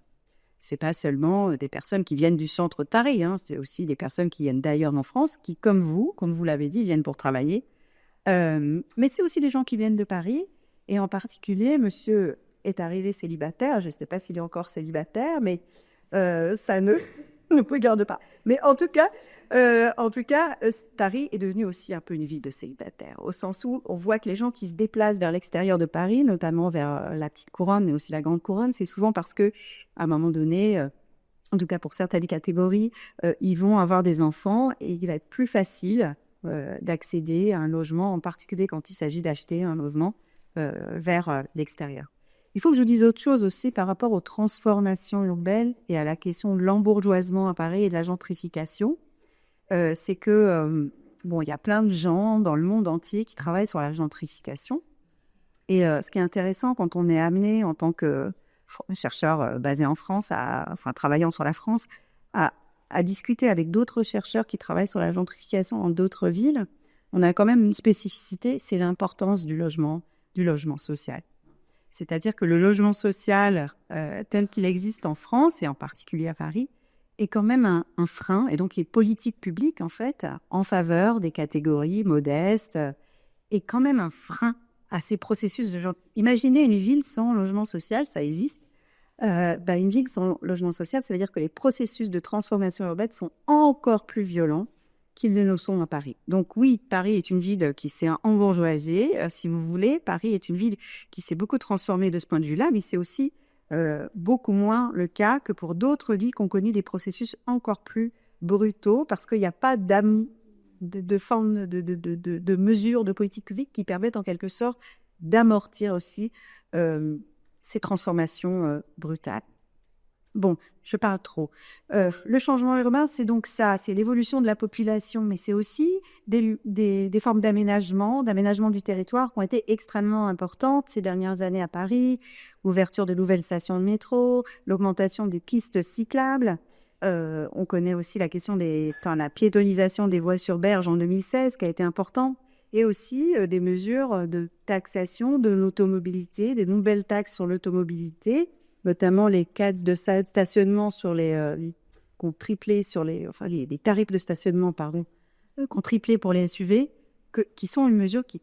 C'est pas seulement des personnes qui viennent du centre de Paris, hein, c'est aussi des personnes qui viennent d'ailleurs en France, qui, comme vous l'avez dit, viennent pour travailler. Mais c'est aussi des gens qui viennent de Paris. Et en particulier, monsieur est arrivé célibataire. Je ne sais pas s'il est encore célibataire, mais ça ne regarde pas. Mais en tout cas, Paris est devenu aussi un peu une ville de célibataires, au sens où on voit que les gens qui se déplacent vers l'extérieur de Paris, notamment vers la petite couronne, mais aussi la grande couronne, c'est souvent parce que, à un moment donné, en tout cas pour certaines catégories, ils vont avoir des enfants et il va être plus facile d'accéder à un logement, en particulier quand il s'agit d'acheter un logement vers l'extérieur. Il faut que je vous dise autre chose aussi par rapport aux transformations urbaines et à la question de l'embourgeoisement à Paris et de la gentrification. C'est que, il y a plein de gens dans le monde entier qui travaillent sur la gentrification. Et ce qui est intéressant quand on est amené en tant que chercheur basé en France, travaillant sur la France, à discuter avec d'autres chercheurs qui travaillent sur la gentrification dans d'autres villes, on a quand même une spécificité, c'est l'importance du logement social. C'est-à-dire que le logement social tel qu'il existe en France, et en particulier à Paris, est quand même un frein. Et donc les politiques publiques, en fait, en faveur des catégories modestes, est quand même un frein à ces processus de gentrification. Imaginez une ville sans logement social, ça existe. Une ville sans logement social, ça veut dire que les processus de transformation urbaine sont encore plus violents qu'ils ne le sont à Paris. Donc oui, Paris est une ville qui s'est embourgeoisée, si vous voulez. Paris est une ville qui s'est beaucoup transformée de ce point de vue-là, mais c'est aussi beaucoup moins le cas que pour d'autres villes qui ont connu des processus encore plus brutaux, parce qu'il n'y a pas de forme de mesures de politique publique qui permettent en quelque sorte d'amortir aussi ces transformations brutales. Bon, je parle trop. Le changement urbain, c'est donc ça, c'est l'évolution de la population, mais c'est aussi des formes d'aménagement du territoire qui ont été extrêmement importantes ces dernières années à Paris, ouverture de nouvelles stations de métro, l'augmentation des pistes cyclables. On connaît aussi la question la piétonisation des voies sur berge en 2016, qui a été importante, et aussi des mesures de taxation de l'automobilité, des nouvelles taxes sur l'automobilité, notamment les cadres de stationnement sur qu'on triplé sur les tarifs de stationnement, qu'on triplé pour les SUV, qui sont une mesure qui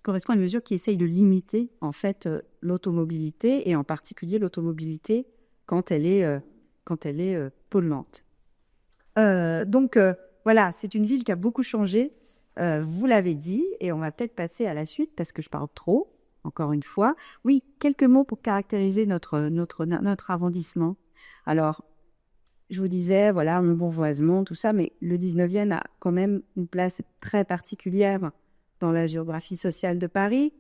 correspond à une mesure qui essaye de limiter en fait l'automobilité, et en particulier l'automobilité quand elle est polluante. Voilà, c'est une ville qui a beaucoup changé, vous l'avez dit, et on va peut-être passer à la suite parce que je parle trop. Encore une fois. Oui, quelques mots pour caractériser notre arrondissement. Alors, je vous disais, voilà, le bourgeoisement, tout ça, mais le 19e a quand même une place très particulière dans la géographie sociale de Paris.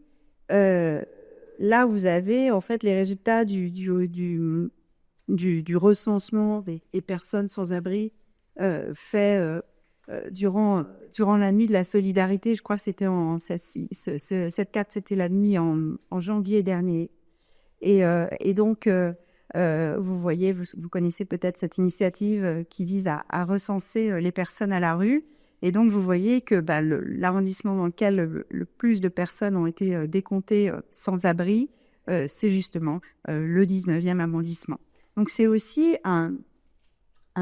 Là, vous avez en fait les résultats du recensement des personnes sans abri fait durant la nuit de la solidarité. Je crois que c'était cette carte, c'était la nuit en janvier dernier. Et donc, vous voyez, vous connaissez peut-être cette initiative qui vise à recenser les personnes à la rue. Et donc, vous voyez que l'arrondissement dans lequel le plus de personnes ont été décomptées sans abri, c'est justement le 19e arrondissement. Donc, c'est aussi un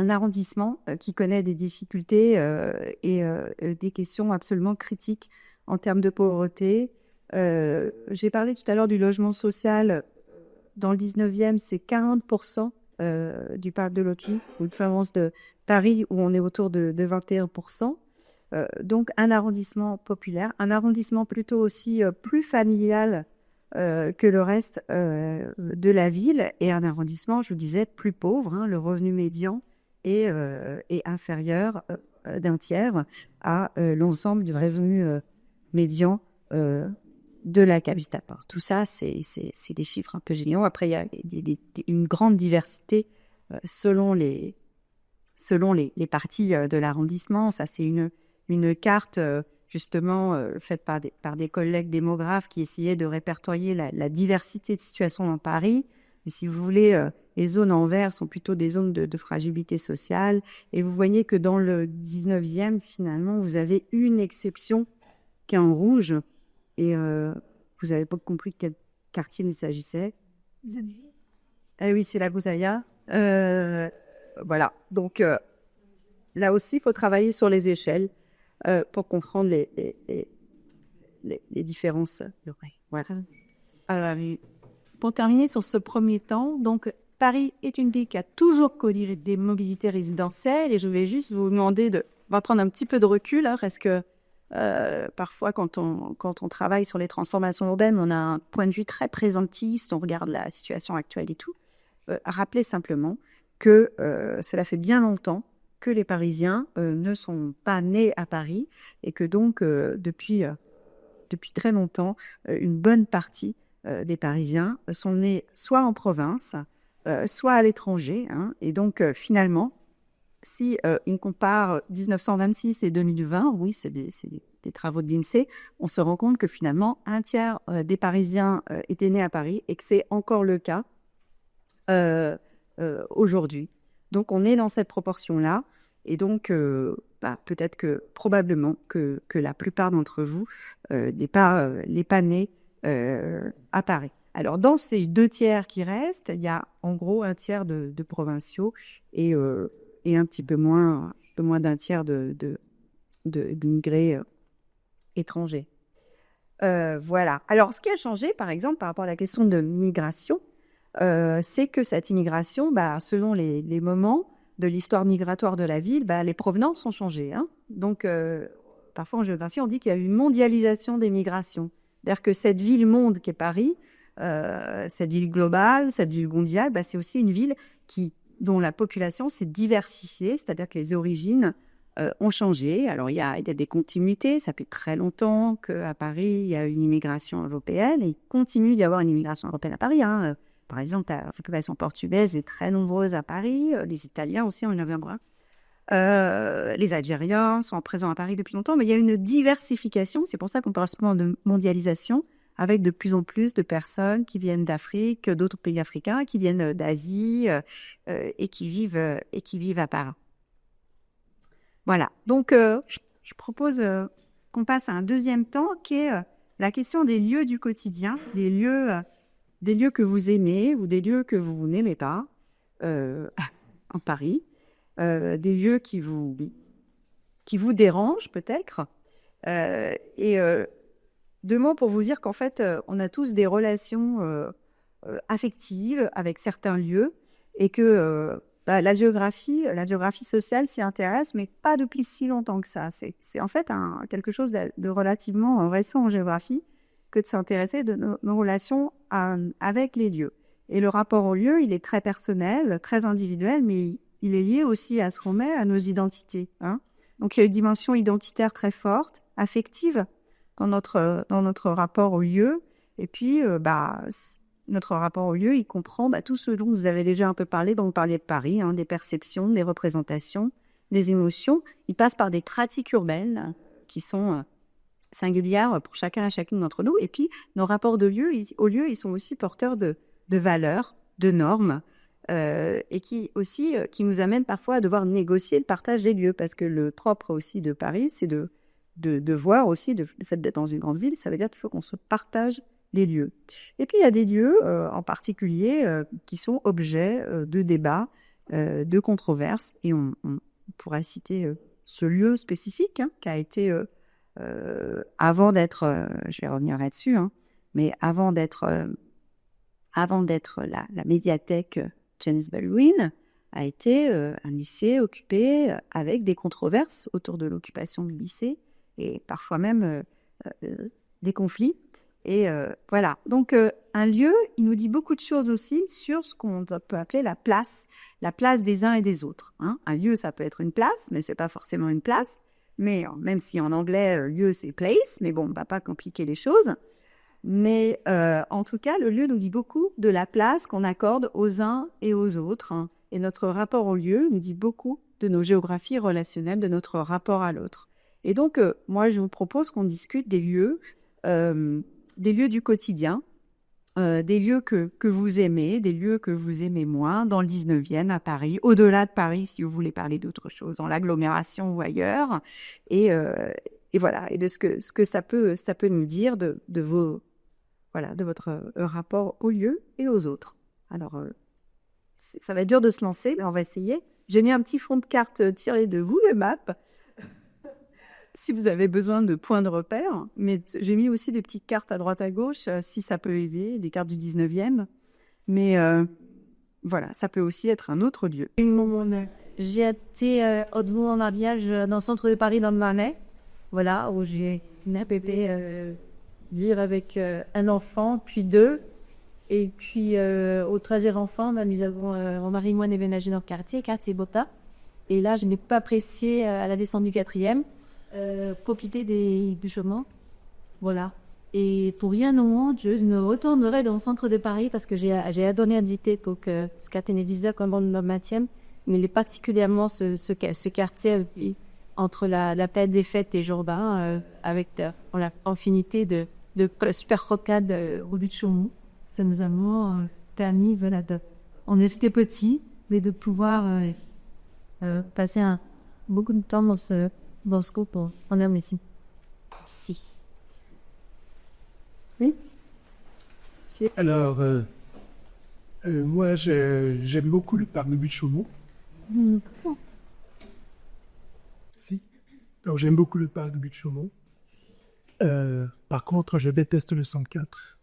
arrondissement qui connaît des difficultés et des questions absolument critiques en termes de pauvreté. J'ai parlé tout à l'heure du logement social. Dans le 19e, c'est 40% du parc de logis, ou une différence de Paris où on est autour de 21%. Donc un arrondissement populaire, un arrondissement plutôt aussi plus familial que le reste de la ville, et un arrondissement, je vous disais, plus pauvre, hein, le revenu médian est inférieur d'un tiers à l'ensemble du revenu médian de la capitale. Tout ça, c'est des chiffres un peu géniaux. Après, il y a une grande diversité selon les parties de l'arrondissement. Ça, c'est une carte justement faite par des collègues démographes qui essayaient de répertorier la diversité de situations dans Paris. Et si vous voulez, les zones en vert sont plutôt des zones de fragilité sociale. Et vous voyez que dans le 19e, finalement, vous avez une exception qui est en rouge. Et vous n'avez pas compris de quel quartier il s'agissait. Ah oui, c'est la Gouzaïa. Voilà. Donc, là aussi, il faut travailler sur les échelles pour comprendre les différences. Voilà. Alors, pour terminer sur ce premier temps, donc, Paris est une ville qui a toujours connu des mobilités résidentielles et je vais juste vous demander on va prendre un petit peu de recul, hein, parce que parfois, quand on travaille sur les transformations urbaines, on a un point de vue très présentiste, on regarde la situation actuelle et tout. Rappelez simplement que cela fait bien longtemps que les Parisiens ne sont pas nés à Paris et que donc, depuis très longtemps, une bonne partie des Parisiens sont nés soit en province, soit à l'étranger. Hein, et donc, finalement, si on compare 1926 et 2020, oui, c'est des travaux de l'INSEE, on se rend compte que finalement, un tiers des Parisiens étaient nés à Paris et que c'est encore le cas aujourd'hui. Donc, on est dans cette proportion-là. Et donc, peut-être que, probablement, que la plupart d'entre vous n'est pas nés à Paris. Alors, dans ces 2 tiers qui restent, il y a en gros un tiers de provinciaux et un petit peu moins d'un tiers d'immigrés étrangers. Voilà. Alors, ce qui a changé, par exemple, par rapport à la question de migration, c'est que cette immigration, selon les moments de l'histoire migratoire de la ville, les provenances ont changé. Hein. Donc, parfois en géographie, on dit qu'il y a eu une mondialisation des migrations. C'est-à-dire que cette ville-monde qui est Paris, cette ville globale, cette ville mondiale, c'est aussi une ville dont la population s'est diversifiée, c'est-à-dire que les origines ont changé. Alors, il y a des continuités. Ça fait très longtemps qu'à Paris, il y a une immigration européenne et il continue d'y avoir une immigration européenne à Paris. Hein. Par exemple, la population portugaise est très nombreuse à Paris. Les Italiens aussi, on en avait un bras. Les Algériens sont présents à Paris depuis longtemps, mais il y a une diversification. C'est pour ça qu'on parle souvent de mondialisation, avec de plus en plus de personnes qui viennent d'Afrique, d'autres pays africains, qui viennent d'Asie et qui vivent à Paris. Voilà. Donc, je propose qu'on passe à un deuxième temps qui est la question des lieux du quotidien, des lieux que vous aimez ou des lieux que vous n'aimez pas en Paris, des lieux qui vous dérangent peut-être. Et 2 mots pour vous dire qu'en fait, on a tous des relations affectives avec certains lieux et que la géographie sociale s'y intéresse, mais pas depuis si longtemps que ça. C'est en fait quelque chose de relativement récent en géographie que de s'intéresser de nos relations avec les lieux. Et le rapport au lieu, il est très personnel, très individuel, mais il est lié aussi à ce qu'on met à nos identités. Hein. Donc, il y a une dimension identitaire très forte, affective, dans notre rapport au lieu. Et puis, notre rapport au lieu, il comprend tout ce dont vous avez déjà un peu parlé, dont vous parliez de Paris, hein, des perceptions, des représentations, des émotions. Il passe par des pratiques urbaines qui sont singulières pour chacun et chacune d'entre nous. Et puis, nos rapports au lieu, ils sont aussi porteurs de valeurs, de normes, et qui nous amènent parfois à devoir négocier le partage des lieux, parce que le propre aussi de Paris, c'est de voir aussi, le fait d'être dans une grande ville, ça veut dire qu'il faut qu'on se partage les lieux. Et puis, il y a des lieux en particulier qui sont objets de débats, de controverses, et on pourrait citer ce lieu spécifique qui a été... avant d'être, je vais revenir là-dessus, mais avant d'être la médiathèque James Baldwin, a été un lycée occupé avec des controverses autour de l'occupation du lycée et parfois même des conflits. Et voilà. Donc, un lieu, il nous dit beaucoup de choses aussi sur ce qu'on peut appeler la place des uns et des autres. Hein. Un lieu, ça peut être une place, mais c'est pas forcément une place. Mais même si en anglais, lieu, c'est place, mais bon, on ne va pas compliquer les choses. Mais en tout cas, le lieu nous dit beaucoup de la place qu'on accorde aux uns et aux autres. Hein. Et notre rapport au lieu nous dit beaucoup de nos géographies relationnelles, de notre rapport à l'autre. Et donc, moi, je vous propose qu'on discute des lieux du quotidien, des lieux que vous aimez, des lieux que vous aimez moins, dans le 19e, à Paris, au-delà de Paris, si vous voulez parler d'autre chose, dans l'agglomération ou ailleurs. Et voilà, et de ce que ça peut nous dire de votre rapport aux lieux et aux autres. Alors, ça va être dur de se lancer, mais on va essayer. J'ai mis un petit fond de carte tiré de Google Maps, si vous avez besoin de points de repère. Mais j'ai mis aussi des petites cartes à droite à gauche, si ça peut aider, des cartes du 19e. Mais voilà, ça peut aussi être un autre lieu. J'ai été au devant en mariage dans le centre de Paris, dans le Marais. Voilà, où j'ai une bébé. Vivre avec un enfant, puis deux. Et puis, au troisième enfant, nous avons mon mari et moi déménagé dans le quartier Botta. Et là, je n'ai pas apprécié à la descente du 4e. Profiter des bûcherons. Voilà. Et pour rien au monde, je me retournerai dans le centre de Paris parce que j'ai adoré visiter ce quartier Nédisa comme le 20e. Mais il est particulièrement ce quartier entre la période des fêtes et Jourdain, avec l'infinité de super rocades au but de Chaumont. Ça nous a vraiment permis, voilà, on était petits, mais de pouvoir passer beaucoup de temps dans ce groupe en aime ici. Si. Oui. Alors, moi, j'aime beaucoup le parc de but de Chaumont. Si. Donc, j'aime beaucoup le parc de but de Chaumont. Par contre, je déteste le 104.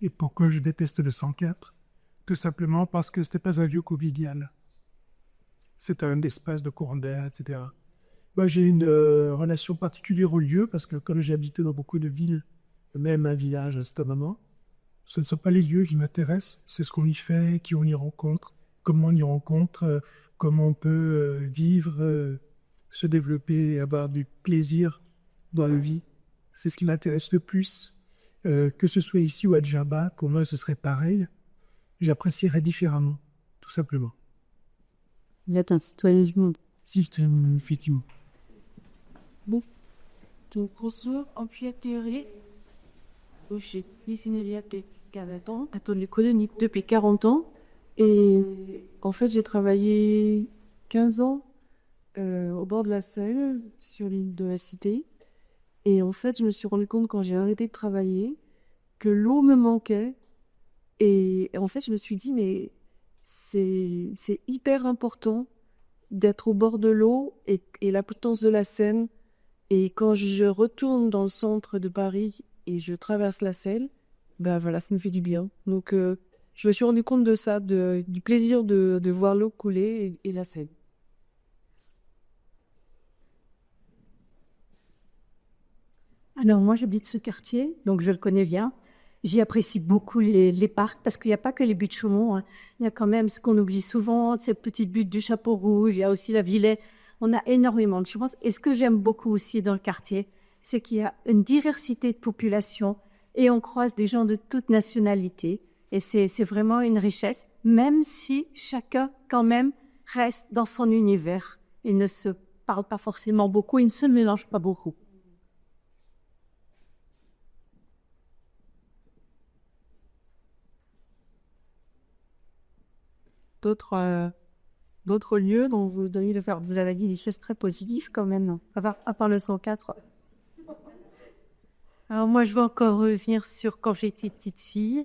Et pourquoi je déteste le 104? Tout simplement parce que ce n'était pas un lieu convivial. C'est un espace de courant d'air, etc. Moi, j'ai une relation particulière au lieu parce que comme j'ai habité dans beaucoup de villes, même un village à ce moment, ce ne sont pas les lieux qui m'intéressent, c'est ce qu'on y fait, qui on y rencontre, comment on y rencontre, comment on peut vivre, se développer et avoir du plaisir dans la vie. C'est ce qui m'intéresse le plus. Que ce soit ici ou à Djerba, pour moi ce serait pareil. J'apprécierais différemment, tout simplement. Vous êtes un citoyen du monde. Si, effectivement. Bon. Donc, bonsoir, en Piatéry. J'ai ici depuis 40 ans. Attends, les colonies depuis 40 ans. Et en fait, j'ai travaillé 15 ans au bord de la Seine, sur l'île de la Cité. Et en fait, je me suis rendu compte quand j'ai arrêté de travailler que l'eau me manquait. Et en fait, je me suis dit, mais c'est hyper important d'être au bord de l'eau et la potence de la Seine. Et quand je retourne dans le centre de Paris et je traverse la Seine, ben voilà, ça me fait du bien. Donc, je me suis rendu compte de ça, du plaisir de voir l'eau couler et la Seine. Alors moi j'habite ce quartier, donc je le connais bien. J'y apprécie beaucoup les parcs parce qu'il n'y a pas que les buttes de Chaumont. Hein. Il y a quand même ce qu'on oublie souvent, ces petites buttes du Chapeau Rouge, il y a aussi la Villette. On a énormément de choses. Et ce que j'aime beaucoup aussi dans le quartier, c'est qu'il y a une diversité de population et on croise des gens de toute nationalité. Et c'est vraiment une richesse, même si chacun quand même reste dans son univers. Il ne se parle pas forcément beaucoup, il ne se mélange pas beaucoup. D'autres lieux dont vous voudriez le faire. Vous avez dit des choses très positives quand même, à part le 104. Alors moi, je veux encore revenir sur quand j'étais petite fille,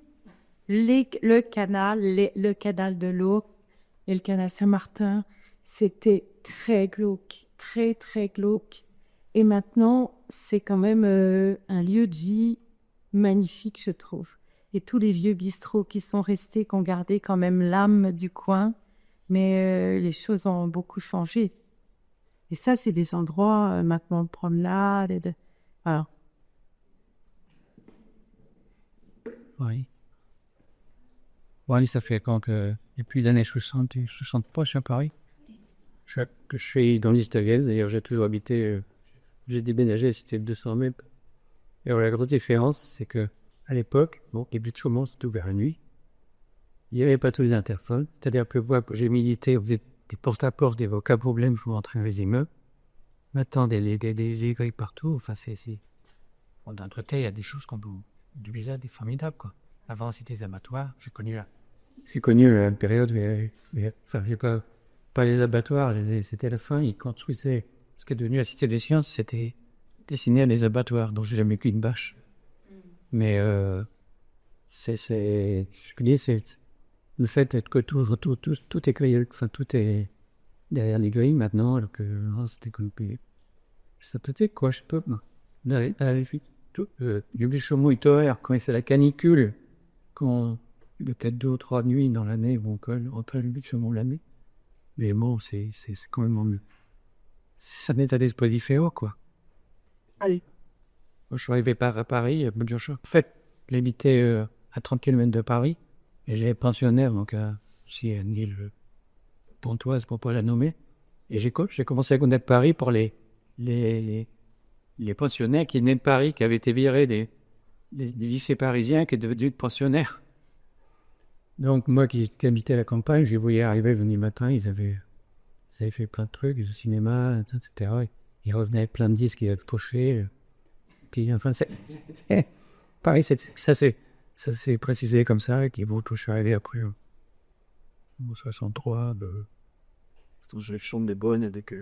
le canal de l'eau et le canal Saint-Martin, c'était très glauque, très très glauque. Et maintenant, c'est quand même un lieu de vie magnifique, je trouve. Et tous les vieux bistrots qui sont restés, qui ont gardé quand même l'âme du coin. Mais les choses ont beaucoup changé. Et ça, c'est des endroits, maintenant, de promenade. Voilà. Oui. Oui, ça fait quand que, depuis l'année 60, je chante pas, je suis à Paris. Je suis dans l'East Against, d'ailleurs, j'ai toujours habité, j'ai déménagé, c'était 200 mètres. Et la grosse différence, c'est que à l'époque, bon, les buts de Chaumont, c'était ouvert la nuit. Il n'y avait pas tous les interphones. C'est-à-dire que moi, quand j'ai milité, on faisait des porte-à-porte, des aucun problème pour entrer dans les immeubles. Maintenant, des grilles partout. Enfin, bon, d'un côté, il y a des choses qu'on peut du bizarre, des formidables, quoi. Avant, c'était des abattoirs. J'ai connu une période, mais enfin, j'ai pas les abattoirs. C'était la fin. Ils construisaient ce qui est devenu la Cité des Sciences. C'était dessiné à des abattoirs. Donc, j'ai jamais qu'une bâche. Mais, je dis, le fait est que tout est grillé, enfin, tout est derrière les grilles maintenant, alors que avant, c'était compliqué. Ça peut être quoi, je peux. Du Bichomont est horaire quand il fait la canicule, quand il y a peut-être 2 ou 3 nuits dans l'année où on le Bichomont l'année. Mais bon, c'est quand même mieux. C'est un état d'esprit différent, quoi. Allez. Moi, je suis arrivé à Paris, en fait, j'habitais à 30 km de Paris, et j'étais pensionnaire, donc à une île pontoise, pour pas la nommer. Et j'ai commencé à connaître Paris pour les pensionnaires qui venaient de Paris, qui avaient été virés des lycées parisiens, qui étaient devenus pensionnaires. Donc moi qui habitais à la campagne, je les voyais arriver le matin, ils avaient fait plein de trucs, au cinéma, etc. Ils revenaient avec plein de disques, ils avaient poché. Puis enfin, Paris, ça s'est précisé comme ça, et puis bon, je suis arrivé après, en 63, je chante des bonnes avec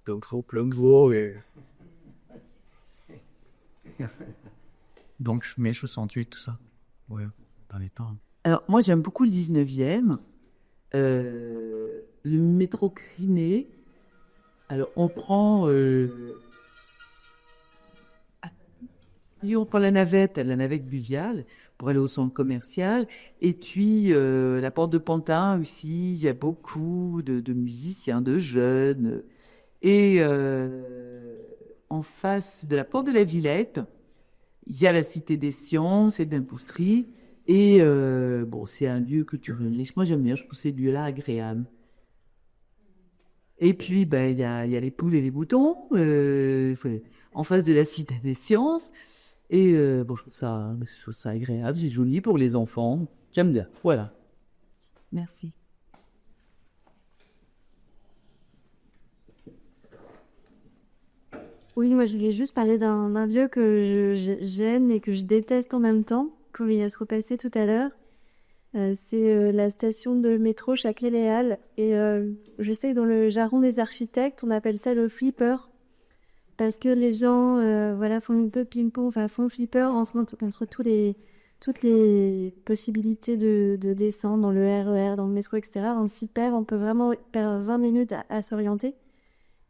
plein de veau, et... Donc, mai 68, tout ça. Ouais, dans les temps. Alors, moi, j'aime beaucoup le 19e. Le métro Criné. Alors, on prend la navette Buvial, pour aller au centre commercial. Et puis, la porte de Pantin aussi, il y a beaucoup de musiciens, de jeunes. Et en face de la porte de la Villette, il y a la Cité des Sciences et de l'Industrie. Et c'est un lieu culturel. Moi, j'aime bien, je trouve ces lieux-là agréables. Et puis, il y a les poules et les boutons, en face de la Cité des Sciences. Et je trouve ça agréable, c'est joli pour les enfants. J'aime bien, voilà. Merci. Oui, moi je voulais juste parler d'un lieu que j'aime et que je déteste en même temps, comme il a se repassé tout à l'heure. C'est la station de métro Châtelet-Les Halles. Et je sais que dans le jargon des architectes, on appelle ça le flipper. Parce que les gens font un peu ping-pong, font flipper entre toutes les possibilités de descendre dans le RER, dans le métro, etc. On s'y perd, on peut vraiment perdre 20 minutes à s'orienter.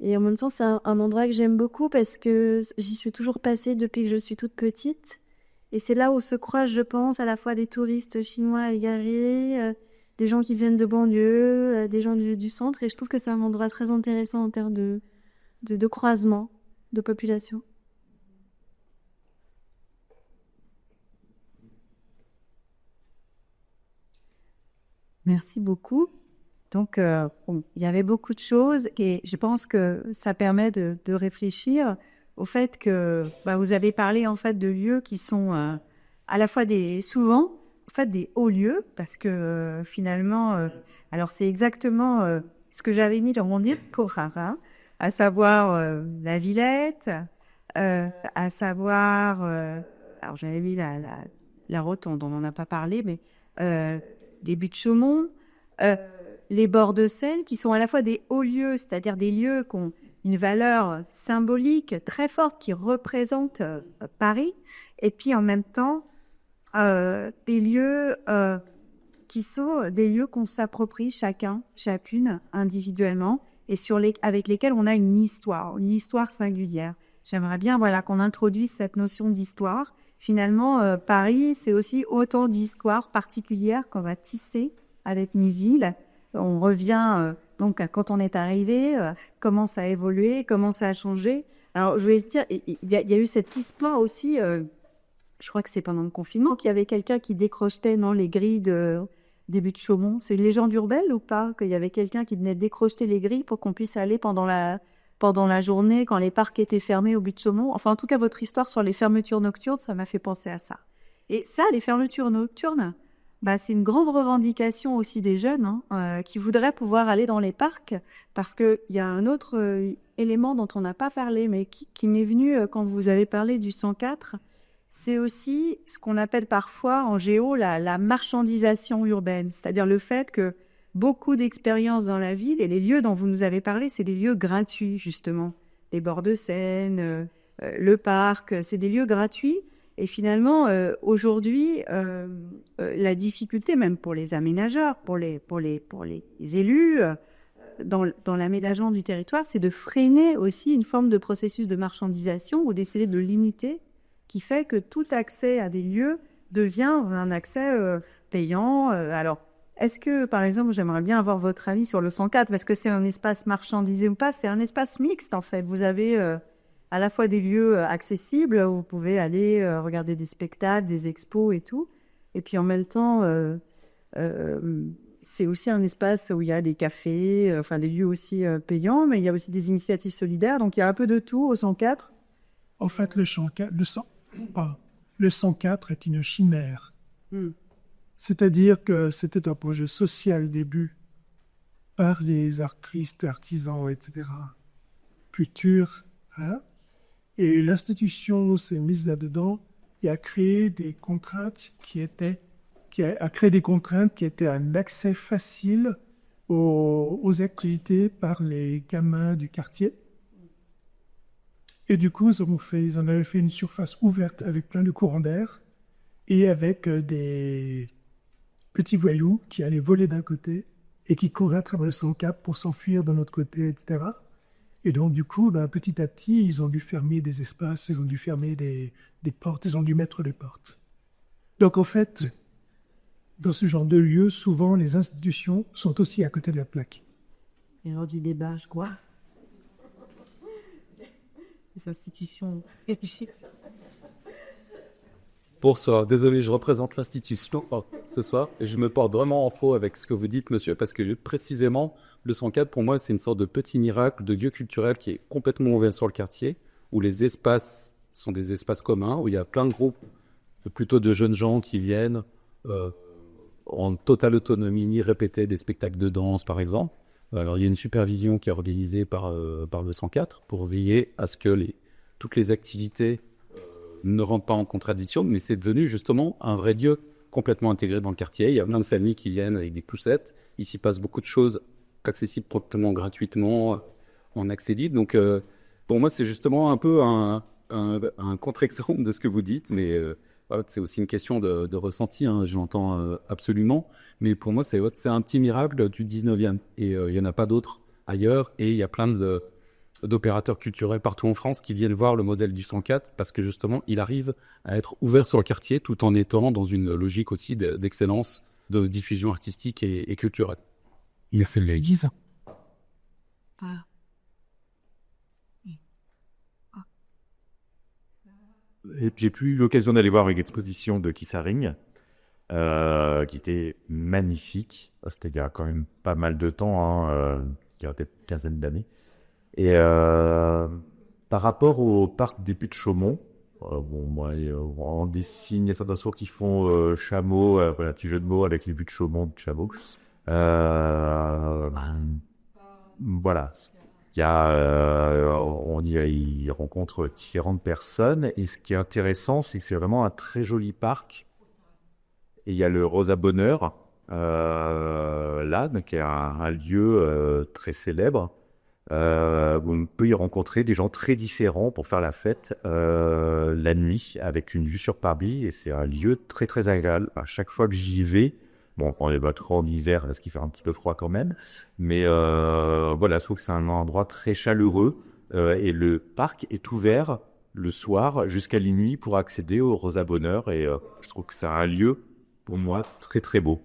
Et en même temps, c'est un endroit que j'aime beaucoup parce que j'y suis toujours passée depuis que je suis toute petite. Et c'est là où se croisent, je pense, à la fois des touristes chinois égarés, des gens qui viennent de banlieue, des gens du centre. Et je trouve que c'est un endroit très intéressant en termes de croisement de population. Merci beaucoup. Donc, il y avait beaucoup de choses et je pense que ça permet de réfléchir au fait que vous avez parlé en fait de lieux qui sont à la fois souvent des hauts lieux parce que finalement, alors c'est exactement ce que j'avais mis dans mon diaporama, à savoir la Villette, à savoir, alors j'avais mis la Rotonde, on n'en a pas parlé, mais les buttes de Chaumont, les bords de Seine, qui sont à la fois des hauts lieux, c'est-à-dire des lieux qui ont une valeur symbolique très forte, qui représentent Paris, et puis en même temps, des lieux qui sont des lieux qu'on s'approprie chacune, individuellement, et avec lesquels on a une histoire singulière. J'aimerais bien qu'on introduise cette notion d'histoire. Finalement, Paris, c'est aussi autant d'histoires particulières qu'on va tisser avec une ville. On revient donc à quand on est arrivé, comment ça a évolué, comment ça a changé. Alors, je vais dire, il y a eu cette histoire aussi, je crois que c'est pendant le confinement, qu'il y avait quelqu'un qui décrochetait les grilles des buttes de Chaumont. C'est une légende urbaine ou pas? Qu'il y avait quelqu'un qui venait décrocher les grilles pour qu'on puisse aller pendant la journée, quand les parcs étaient fermés aux buttes de Chaumont. Enfin, en tout cas, votre histoire sur les fermetures nocturnes, ça m'a fait penser à ça. Et ça, les fermetures nocturnes, c'est une grande revendication aussi des jeunes qui voudraient pouvoir aller dans les parcs, parce qu'il y a un autre élément dont on n'a pas parlé, mais qui m'est venu quand vous avez parlé du 104, c'est aussi ce qu'on appelle parfois en géo la marchandisation urbaine, c'est-à-dire le fait que beaucoup d'expériences dans la ville, et les lieux dont vous nous avez parlé, c'est des lieux gratuits justement, les bords de Seine, le parc, c'est des lieux gratuits. Et finalement, aujourd'hui, la difficulté, même pour les aménageurs, pour les élus, dans l'aménagement du territoire, c'est de freiner aussi une forme de processus de marchandisation ou d'essayer de limiter, qui fait que tout accès à des lieux devient un accès payant. Alors, est-ce que, par exemple, j'aimerais bien avoir votre avis sur le 104, parce que c'est un espace marchandisé ou pas? C'est un espace mixte, en fait. Vous avez à la fois des lieux accessibles, où vous pouvez aller regarder des spectacles, des expos et tout. Et puis, en même temps, c'est aussi un espace où il y a des cafés, enfin des lieux aussi payants, mais il y a aussi des initiatives solidaires. Donc, il y a un peu de tout au 104. En fait, le 104 est une chimère. C'est-à-dire que c'était un projet social au début par les artistes, artisans, etc. Futur, hein? Et l'institution s'est mise là-dedans et a créé des contraintes qui étaient un accès facile aux activités par les gamins du quartier. Et du coup, ils en avaient fait une surface ouverte avec plein de courants d'air et avec des petits voyous qui allaient voler d'un côté et qui couraient à travers le 104 pour s'enfuir de l'autre côté, etc. Et donc, du coup, petit à petit, ils ont dû fermer des espaces, ils ont dû fermer des portes, ils ont dû mettre des portes. Donc, en fait, dans ce genre de lieu, souvent, les institutions sont aussi à côté de la plaque. Erreur du débat, je crois. Les institutions réfléchissent. Bonsoir, désolé, je représente l'institution ce soir et je me porte vraiment en faux avec ce que vous dites, monsieur, parce que précisément, le 104, pour moi, c'est une sorte de petit miracle de lieu culturel qui est complètement ouvert sur le quartier, où les espaces sont des espaces communs, où il y a plein de groupes, plutôt de jeunes gens qui viennent en totale autonomie, répéter des spectacles de danse, par exemple. Alors, il y a une supervision qui est organisée par le 104 pour veiller à ce que toutes les activités ne rentrent pas en contradiction, mais c'est devenu justement un vrai lieu complètement intégré dans le quartier. Il y a plein de familles qui viennent avec des poussettes. Il s'y passe beaucoup de choses accessibles proprement, gratuitement, en accès libre. Donc, pour moi, c'est justement un peu un contre-exemple de ce que vous dites, mais voilà, c'est aussi une question de ressenti, hein, je l'entends absolument. Mais pour moi, c'est un petit miracle du 19e. Et il n'y en a pas d'autres ailleurs. Et il y a plein d'opérateurs culturels partout en France qui viennent voir le modèle du 104 parce que justement, il arrive à être ouvert sur le quartier tout en étant dans une logique aussi d'excellence, de diffusion artistique et culturelle. Il a fait l'église. Et j'ai eu l'occasion d'aller voir une exposition de Kissaring, qui était magnifique. C'était il y a quand même pas mal de temps, il y a peut-être une quinzaine d'années. Et par rapport au parc des Puits-de-Chaumont, on dessine, il y a certains sourds qui font chameau, voilà, petit jeu de mots avec les Puits-de-Chaumont de chameaux. Voilà. Il y a, il rencontre différentes personnes et ce qui est intéressant, c'est que c'est vraiment un très joli parc. Et il y a le Rosa Bonheur, là, qui est un lieu très célèbre. Où on peut y rencontrer des gens très différents pour faire la fête la nuit avec une vue sur Paris et c'est un lieu très très agréable. À chaque fois que j'y vais, bon, on est pas trop en hiver parce qu'il fait un petit peu froid quand même, mais voilà, je trouve que c'est un endroit très chaleureux et le parc est ouvert le soir jusqu'à la nuit pour accéder au Rosa Bonheur et je trouve que c'est un lieu pour moi très très beau.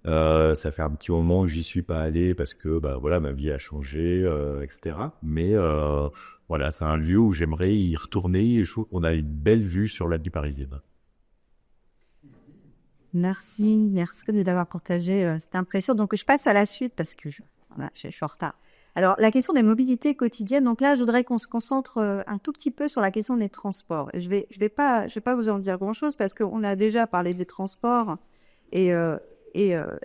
Ça fait un petit moment que j'y suis pas allé parce que voilà, ma vie a changé, etc. Mais voilà, c'est un lieu où j'aimerais y retourner et je trouve qu'on a une belle vue sur la vie parisienne. Merci d'avoir partagé cette impression. Donc, je passe à la suite parce que je suis en retard. Alors, la question des mobilités quotidiennes. Donc là, je voudrais qu'on se concentre un tout petit peu sur la question des transports. Je vais pas vous en dire grand-chose parce qu'on a déjà parlé des transports et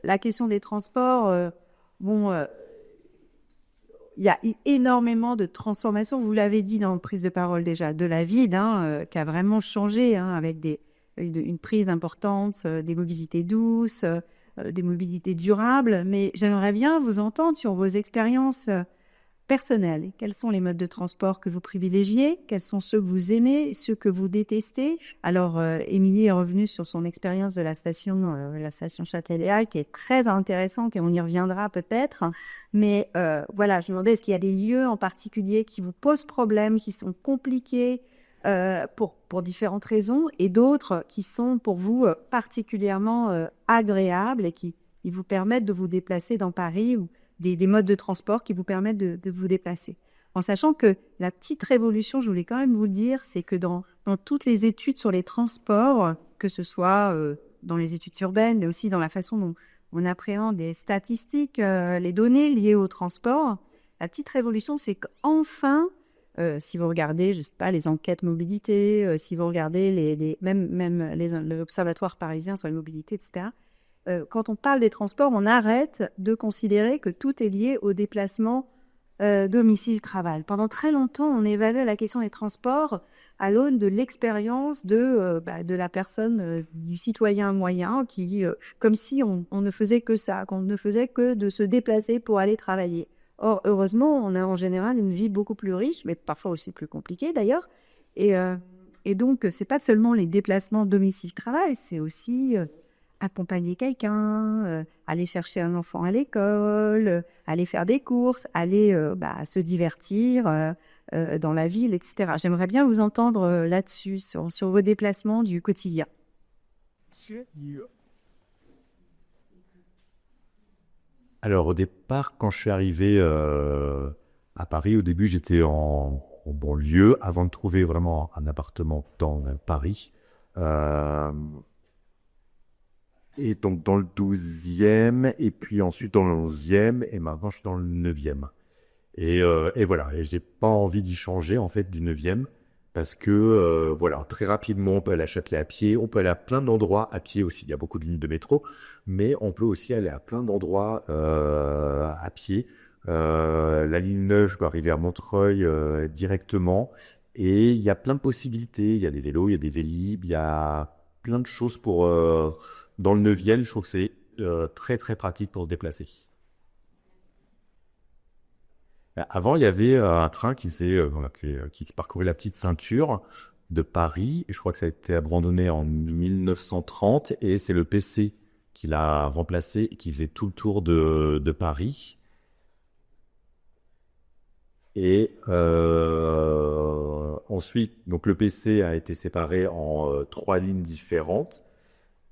la question des transports, il y a énormément de transformations. Vous l'avez dit dans la prise de parole déjà, de la ville, qui a vraiment changé, avec une prise importante des mobilités douces, des mobilités durables. Mais j'aimerais bien vous entendre sur vos expériences personnel. Quels sont les modes de transport que vous privilégiez? Quels sont ceux que vous aimez, ceux que vous détestez? Alors, Émilie est revenue sur son expérience de la station Châtelet-Halles, qui est très intéressante et on y reviendra peut-être. Mais voilà, je me demandais, est-ce qu'il y a des lieux en particulier qui vous posent problème, qui sont compliqués pour différentes raisons, et d'autres qui sont pour vous particulièrement agréables et qui vous permettent de vous déplacer dans Paris, ou des modes de transport qui vous permettent de vous déplacer. En sachant que la petite révolution, je voulais quand même vous le dire, c'est que dans toutes les études sur les transports, que ce soit dans les études urbaines, mais aussi dans la façon dont on appréhende les statistiques, les données liées au transport, la petite révolution, c'est qu'enfin, si vous regardez, je sais pas, les enquêtes mobilité, si vous regardez même l'Observatoire parisien sur les mobilités, etc., quand on parle des transports, on arrête de considérer que tout est lié au déplacement domicile-travail. Pendant très longtemps, on évaluait la question des transports à l'aune de l'expérience de la personne, du citoyen moyen, qui, comme si on ne faisait que ça, qu'on ne faisait que de se déplacer pour aller travailler. Or, heureusement, on a en général une vie beaucoup plus riche, mais parfois aussi plus compliquée d'ailleurs. Et donc, c'est pas seulement les déplacements domicile-travail, c'est aussi accompagner quelqu'un, aller chercher un enfant à l'école, aller faire des courses, aller se divertir dans la ville, etc. J'aimerais bien vous entendre là-dessus, sur vos déplacements du quotidien. Alors, au départ, quand je suis arrivé à Paris, au début, j'étais en banlieue, avant de trouver vraiment un appartement dans Paris. Et donc dans le 12e, et puis ensuite dans le 11e, et maintenant je suis dans le 9e. Et voilà, et j'ai pas envie d'y changer en fait du 9e, parce que voilà, très rapidement on peut aller à Châtelet à pied, on peut aller à plein d'endroits à pied aussi, il y a beaucoup de lignes de métro, mais on peut aussi aller à plein d'endroits à pied. La ligne 9, je peux arriver à Montreuil directement, et il y a plein de possibilités, il y a des vélos, il y a des vélib, il y a plein de choses pour... dans le 9e, je trouve que c'est très très pratique pour se déplacer. Avant, il y avait un train qui parcourait la petite ceinture de Paris, et je crois que ça a été abandonné en 1930, et c'est le PC qui l'a remplacé et qui faisait tout le tour de Paris. Et ensuite, donc le PC a été séparé en 3 lignes différentes.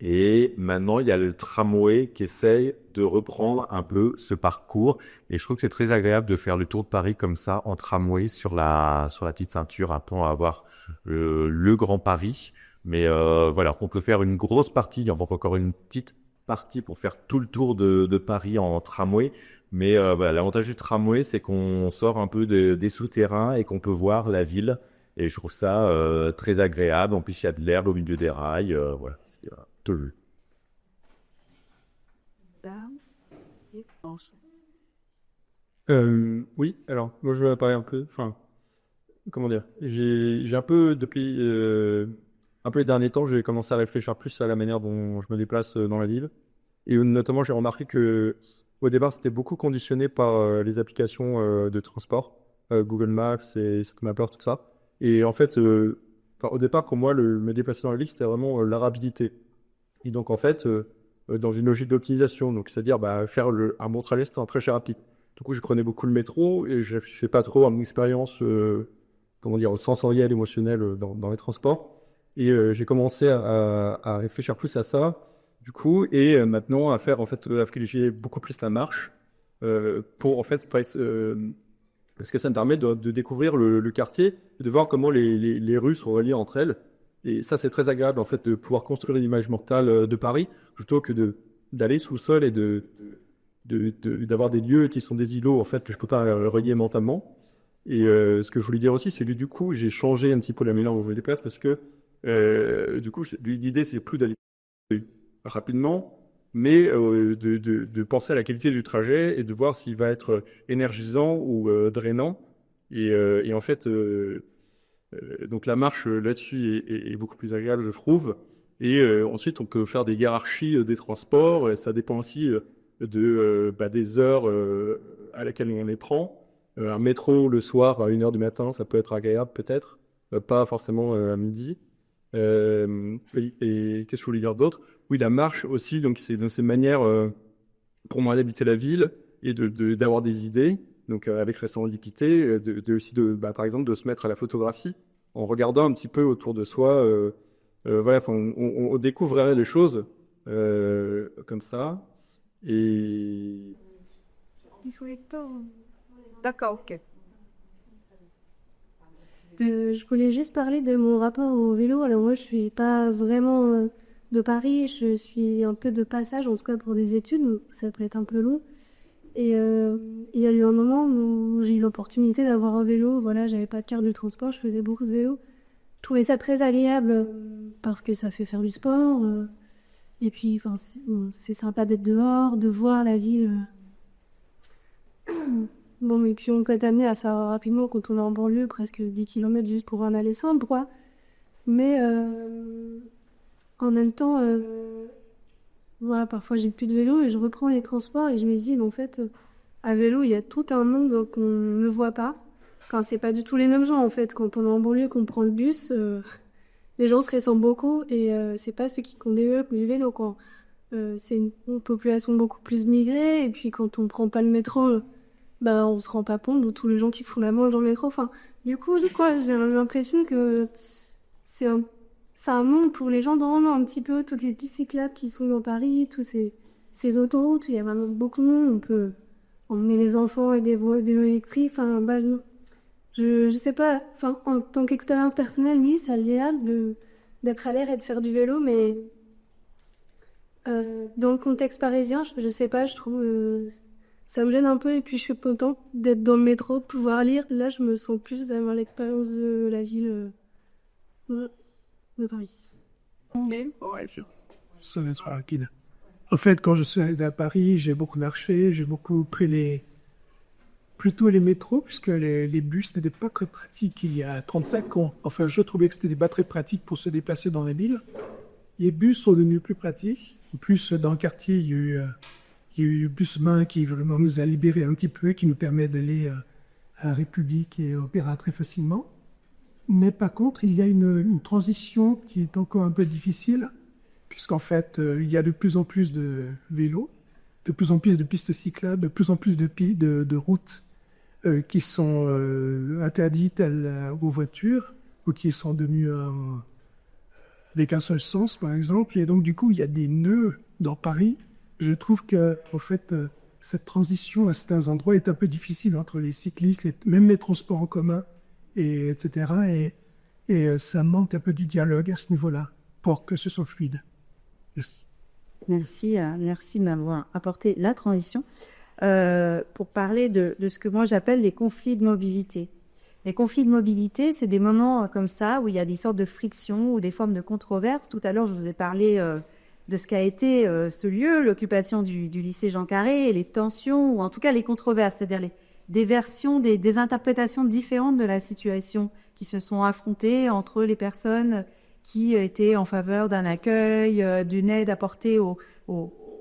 Et maintenant, il y a le tramway qui essaye de reprendre un peu ce parcours. Et je trouve que c'est très agréable de faire le tour de Paris comme ça, en tramway, sur la petite ceinture, un peu à avoir le Grand Paris. Mais voilà, on peut faire une grosse partie, il y en a encore une petite partie pour faire tout le tour de Paris en tramway. Mais l'avantage du tramway, c'est qu'on sort un peu des souterrains et qu'on peut voir la ville. Et je trouve ça très agréable. En plus, il y a de l'herbe au milieu des rails. Voilà. Tout. Oui, alors, moi je vais parler un peu, comment dire, j'ai un peu, depuis un peu les derniers temps, j'ai commencé à réfléchir plus à la manière dont je me déplace dans la ville. Et notamment, j'ai remarqué que au départ, c'était beaucoup conditionné par les applications de transport, Google Maps et Mappler, tout ça. Et en fait, au départ, pour moi, me déplacer dans la ville, c'était vraiment la rapidité. Et donc, en fait, dans une logique d'optimisation, donc c'est-à-dire faire un Montreuil, c'était un très cher rapide. Du coup, je prenais beaucoup le métro et je fais pas trop une expérience, comment dire, sensorielle, émotionnelle dans les transports. Et j'ai commencé à réfléchir plus à ça, du coup, et maintenant à faire, en fait, à privilégier beaucoup plus la marche pour, en fait, parce que ça me permet de découvrir le quartier, de voir comment les rues sont reliées entre elles. Et ça, c'est très agréable, en fait, de pouvoir construire une image mentale de Paris, plutôt que d'aller sous le sol et d'avoir des lieux qui sont des îlots, en fait, que je peux pas relier mentalement. Et ce que je voulais dire aussi, c'est que du coup, j'ai changé un petit peu la manière dont je me déplace, parce que du coup, l'idée, c'est plus d'aller rapidement, mais de penser à la qualité du trajet et de voir s'il va être énergisant ou drainant. Et en fait... donc la marche là-dessus est beaucoup plus agréable, je trouve. Et ensuite, on peut faire des hiérarchies des transports. Et ça dépend aussi des heures à laquelle on les prend. Un métro le soir à 1h du matin, ça peut être agréable peut-être, pas forcément à midi. Et qu'est-ce que je voulais dire d'autre? Oui, la marche aussi, donc c'est une manière pour moi d'habiter la ville et d'avoir des idées, donc avec la sérendipité, aussi par exemple de se mettre à la photographie en regardant un petit peu autour de soi. Voilà, on découvrirait les choses comme ça. Et D'accord, ok. Je voulais juste parler de mon rapport au vélo. Alors moi, je suis pas vraiment de Paris, je suis un peu de passage, en tout cas pour des études, donc ça peut être un peu long. Et il y a eu un moment où j'ai eu l'opportunité d'avoir un vélo. Voilà, j'avais pas de carte de transport, je faisais beaucoup de vélo. Je trouvais ça très agréable parce que ça fait faire du sport. Et puis, enfin, c'est sympa d'être dehors, de voir la ville. Bon, mais puis on peut être amené à ça rapidement quand on est en banlieue, presque 10 km juste pour un aller simple, quoi. Mais en même temps, voilà, parfois j'ai plus de vélo et je reprends les transports et je me dis, mais en fait, à vélo, il y a tout un monde qu'on ne voit pas. Quand c'est pas du tout les mêmes gens, en fait. Quand on est en banlieue, qu'on prend le bus, les gens se ressemblent beaucoup et c'est pas ceux qui conduisent du vélo, quoi. C'est une population beaucoup plus migrée et puis quand on prend pas le métro, on se rend pas compte de tous les gens qui font la manche dans le métro. Enfin, du coup, j'ai l'impression que c'est un monde pour les gens vraiment un petit peu, toutes les pistes cyclables qui sont dans Paris, tous ces autoroutes, il y a vraiment beaucoup de monde, on peut emmener les enfants avec des vélos électriques, enfin, je sais pas, enfin, en tant qu'expérience personnelle, oui, c'est agréable d'être à l'air et de faire du vélo, mais dans le contexte parisien, je sais pas, je trouve, ça me gêne un peu, et puis je suis contente d'être dans le métro, de pouvoir lire, là, je me sens plus d'avoir l'expérience de la ville, de Paris. Ça va être rapide. En fait, quand je suis arrivé à Paris, j'ai beaucoup marché, j'ai beaucoup pris plutôt les métros, puisque les bus n'étaient pas très pratiques il y a 35 ans. Enfin, je trouvais que c'était pas très pratique pour se déplacer dans les villes. Les bus sont devenus plus pratiques. En plus, dans le quartier, il y a eu Busmain qui vraiment nous a libérés un petit peu, qui nous permet d'aller à République et Opéra très facilement. Mais par contre, il y a une transition qui est encore un peu difficile, puisqu'en fait, il y a de plus en plus de vélos, de plus en plus de pistes cyclables, de plus en plus de routes qui sont interdites aux voitures, ou qui sont devenues avec un seul sens, par exemple. Et donc, du coup, il y a des nœuds dans Paris. Je trouve que, en fait, cette transition à certains endroits est un peu difficile entre les cyclistes, même les transports en commun, etc. Et ça manque un peu du dialogue à ce niveau-là pour que ce soit fluide. Merci. Merci de m'avoir apporté la transition pour parler de ce que moi j'appelle les conflits de mobilité. Les conflits de mobilité, c'est des moments comme ça où il y a des sortes de frictions ou des formes de controverses. Tout à l'heure, je vous ai parlé de ce qu'a été ce lieu, l'occupation du lycée Jean Carré, et les tensions, ou en tout cas les controverses, c'est-à-dire des versions, des interprétations différentes de la situation qui se sont affrontées entre les personnes qui étaient en faveur d'un accueil, d'une aide apportée aux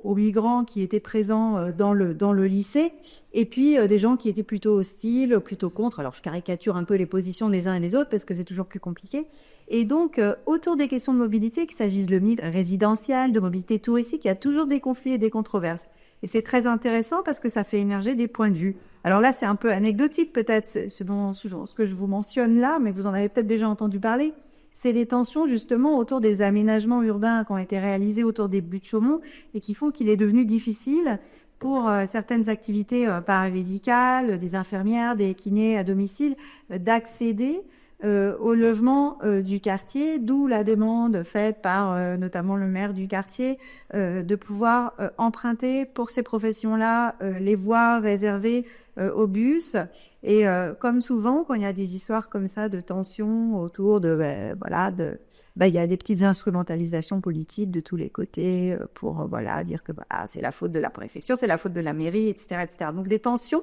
migrants qui étaient présents dans le lycée, et puis des gens qui étaient plutôt hostiles, plutôt contre. Alors je caricature un peu les positions des uns et des autres parce que c'est toujours plus compliqué. Et donc, autour des questions de mobilité, qu'il s'agisse de résidentiel, de mobilité touristique, il y a toujours des conflits et des controverses. Et c'est très intéressant parce que ça fait émerger des points de vue. Alors là, c'est un peu anecdotique peut-être, ce que je vous mentionne là, mais vous en avez peut-être déjà entendu parler. C'est les tensions justement autour des aménagements urbains qui ont été réalisés autour des buts de Chaumont et qui font qu'il est devenu difficile pour certaines activités paramédicales, des infirmières, des kinés à domicile, d'accéder au logement du quartier, d'où la demande faite par notamment le maire du quartier de pouvoir emprunter pour ces professions-là les voies réservées au bus. Et comme souvent, quand il y a des histoires comme ça de tensions autour il y a des petites instrumentalisations politiques de tous les côtés pour dire que c'est la faute de la préfecture, c'est la faute de la mairie, etc., etc. Donc des tensions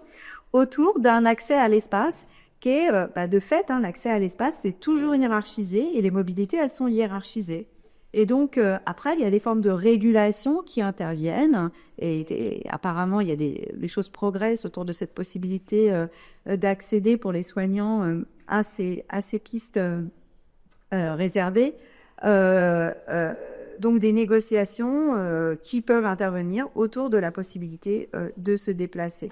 autour d'un accès à l'espace qui est, de fait, l'accès à l'espace, c'est toujours hiérarchisé et les mobilités, elles sont hiérarchisées. Et donc, après, il y a des formes de régulation qui interviennent. Et apparemment, il y a les choses progressent autour de cette possibilité d'accéder pour les soignants à ces pistes réservées. Donc, des négociations qui peuvent intervenir autour de la possibilité de se déplacer.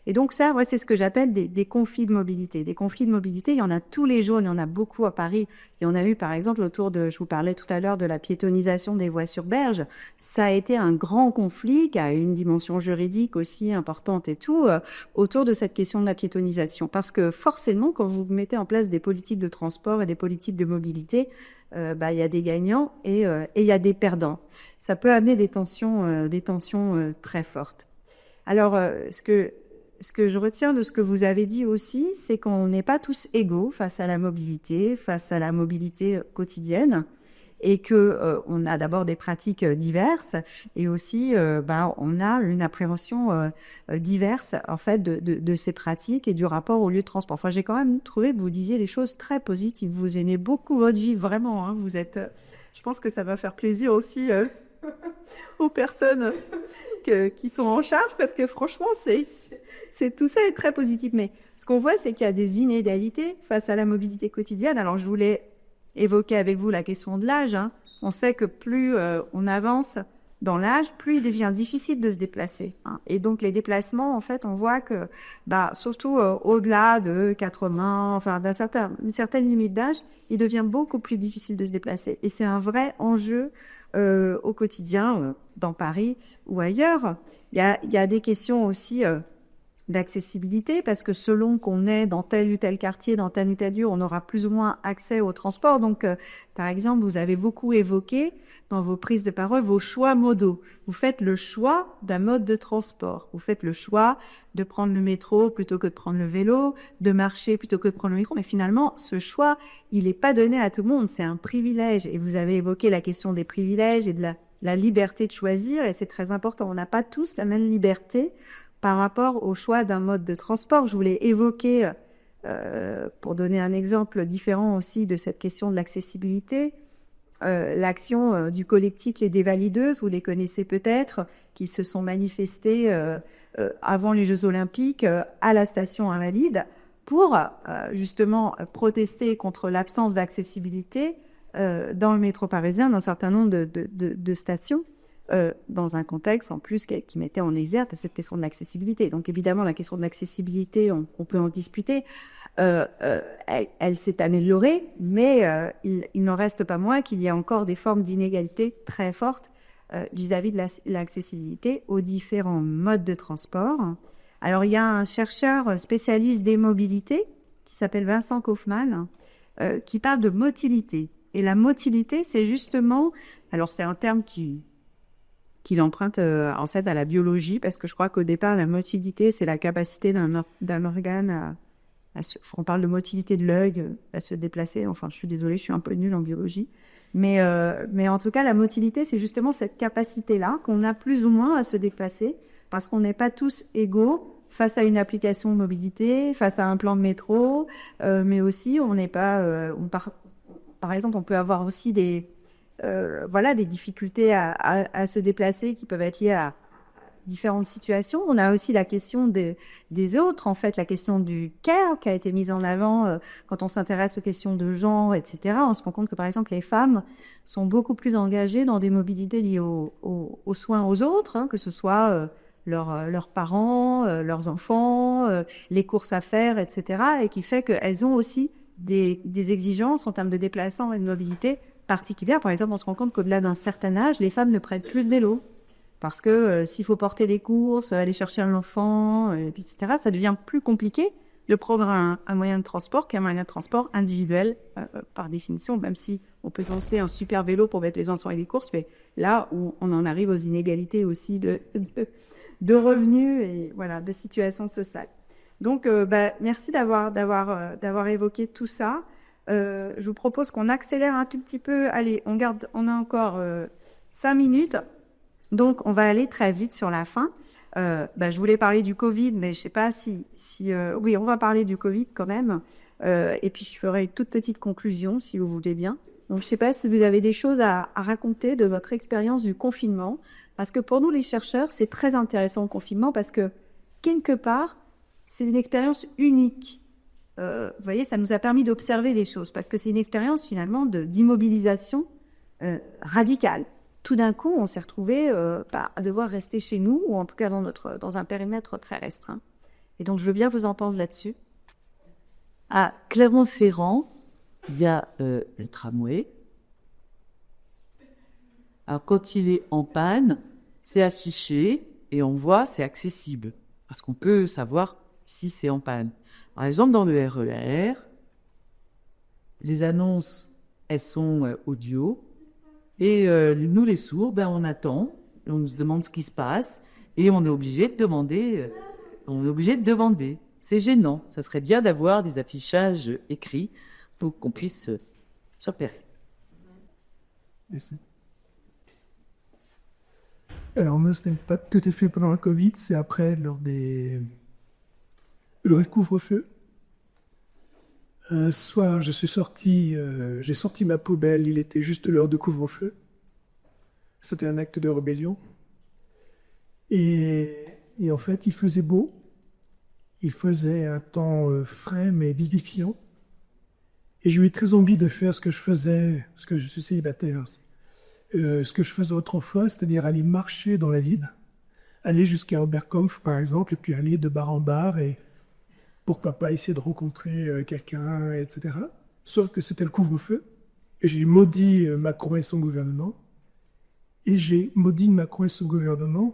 Et donc ça, c'est ce que j'appelle des conflits de mobilité. Des conflits de mobilité, il y en a tous les jours, il y en a beaucoup à Paris. Et on a eu, par exemple, je vous parlais tout à l'heure de la piétonisation des voies sur berge. Ça a été un grand conflit qui a une dimension juridique aussi importante et tout, autour de cette question de la piétonisation. Parce que forcément, quand vous mettez en place des politiques de transport et des politiques de mobilité, il y a des gagnants et il y a des perdants. Ça peut amener des tensions très fortes. Alors, ce que je retiens de ce que vous avez dit aussi, c'est qu'on n'est pas tous égaux face à la mobilité quotidienne, et que on a d'abord des pratiques diverses, et aussi on a une appréhension diverse en fait de ces pratiques et du rapport au lieu de transport. Enfin, j'ai quand même trouvé que vous disiez des choses très positives. Vous aimez beaucoup votre vie, vraiment. Hein, vous êtes. Je pense que ça va faire plaisir aussi aux personnes qui sont en charge, parce que franchement, c'est tout ça est très positif. Mais ce qu'on voit, c'est qu'il y a des inégalités face à la mobilité quotidienne. Alors, je voulais évoquer avec vous la question de l'âge. Hein. On sait que plus on avance dans l'âge, plus il devient difficile de se déplacer. Hein. Et donc, les déplacements, en fait, on voit que, surtout au-delà de 80, enfin, d'une certaine limite d'âge, il devient beaucoup plus difficile de se déplacer. Et c'est un vrai enjeu au quotidien, dans Paris ou ailleurs. Il y a des questions aussi d'accessibilité, parce que selon qu'on est dans tel ou tel quartier, dans tel ou tel lieu, on aura plus ou moins accès au transport. Donc, par exemple, vous avez beaucoup évoqué dans vos prises de parole vos choix modaux. Vous faites le choix d'un mode de transport. Vous faites le choix de prendre le métro plutôt que de prendre le vélo, de marcher plutôt que de prendre le métro. Mais finalement, ce choix, il n'est pas donné à tout le monde. C'est un privilège. Et vous avez évoqué la question des privilèges et de la liberté de choisir. Et c'est très important. On n'a pas tous la même liberté par rapport au choix d'un mode de transport. Je voulais évoquer, pour donner un exemple différent aussi de cette question de l'accessibilité, l'action du collectif Les Dévalideuses, vous les connaissez peut-être, qui se sont manifestées avant les Jeux Olympiques à la station Invalides pour justement protester contre l'absence d'accessibilité dans le métro parisien, dans un certain nombre de stations. Dans un contexte en plus qui mettait en exergue cette question de l'accessibilité. Donc évidemment, la question de l'accessibilité, on peut en discuter. Elle s'est améliorée, mais il n'en reste pas moins qu'il y a encore des formes d'inégalité très fortes vis-à-vis de l'accessibilité aux différents modes de transport. Alors, il y a un chercheur spécialiste des mobilités qui s'appelle Vincent Kaufmann, qui parle de motilité. Et la motilité, c'est justement... Alors, c'est un terme qu'il emprunte en fait à la biologie, parce que je crois qu'au départ, la motilité, c'est la capacité d'un organe on parle de motilité de l'œil, à se déplacer. Enfin, je suis désolée, je suis un peu nulle en biologie. Mais en tout cas, la motilité, c'est justement cette capacité-là qu'on a plus ou moins à se déplacer, parce qu'on n'est pas tous égaux face à une application de mobilité, face à un plan de métro, mais aussi on n'est pas... par exemple, on peut avoir aussi des difficultés à se déplacer qui peuvent être liées à différentes situations. On a aussi la question des autres, en fait, la question du care qui a été mise en avant quand on s'intéresse aux questions de genre, etc. On se rend compte que, par exemple, les femmes sont beaucoup plus engagées dans des mobilités liées aux soins aux autres, hein, que ce soit leurs parents, leurs enfants, les courses à faire, etc. Et qui fait qu'elles ont aussi des exigences en termes de déplacement et de mobilité particulières. Par exemple, on se rend compte qu'au-delà d'un certain âge, les femmes ne prennent plus le vélo. Parce que s'il faut porter des courses, aller chercher un enfant, etc., ça devient plus compliqué de prendre un moyen de transport qu'un moyen de transport individuel, par définition, même si on peut s'enseigner un super vélo pour mettre les enfants et les courses, mais là où on en arrive aux inégalités aussi de revenus et voilà, de situation sociale. Donc, merci d'avoir évoqué tout ça. Je vous propose qu'on accélère un tout petit peu. Allez, on a encore 5 minutes. Donc, on va aller très vite sur la fin. Je voulais parler du Covid, mais je ne sais pas si oui, on va parler du Covid quand même. Et puis, je ferai une toute petite conclusion, si vous voulez bien. Donc, je ne sais pas si vous avez des choses à raconter de votre expérience du confinement, parce que pour nous, les chercheurs, c'est très intéressant le confinement, parce que quelque part, c'est une expérience unique. Vous voyez, ça nous a permis d'observer des choses, parce que c'est une expérience finalement d'immobilisation radicale. Tout d'un coup, on s'est retrouvé à devoir rester chez nous, ou en tout cas dans un périmètre très restreint. Et donc, je veux bien vous entendre là-dessus. À Clermont-Ferrand, il y a le tramway. Alors, quand il est en panne, c'est affiché et on voit, c'est accessible. Parce qu'on peut savoir si c'est en panne. Par exemple, dans le RER, les annonces, elles sont audio. Et nous, les sourds, on attend, on se demande ce qui se passe et on est obligé de demander. C'est gênant. Ça serait bien d'avoir des affichages écrits pour qu'on puisse se repérer. Merci. Alors moi, ce n'est pas tout à fait pendant la Covid, c'est après, lors du couvre-feu. Un soir, j'ai sorti ma poubelle, il était juste l'heure de couvre-feu. C'était un acte de rébellion. Et en fait, il faisait beau. Il faisait un temps frais mais vivifiant. Et j'ai eu très envie de faire ce que je faisais, parce que je suis célibataire aussi. Ce que je faisais autrefois, c'est-à-dire aller marcher dans la ville, aller jusqu'à Oberkampf par exemple, et puis aller de bar en bar, et pourquoi pas essayer de rencontrer quelqu'un, etc. Sauf que c'était le couvre-feu, et j'ai maudit Macron et son gouvernement, et j'ai maudit Macron et son gouvernement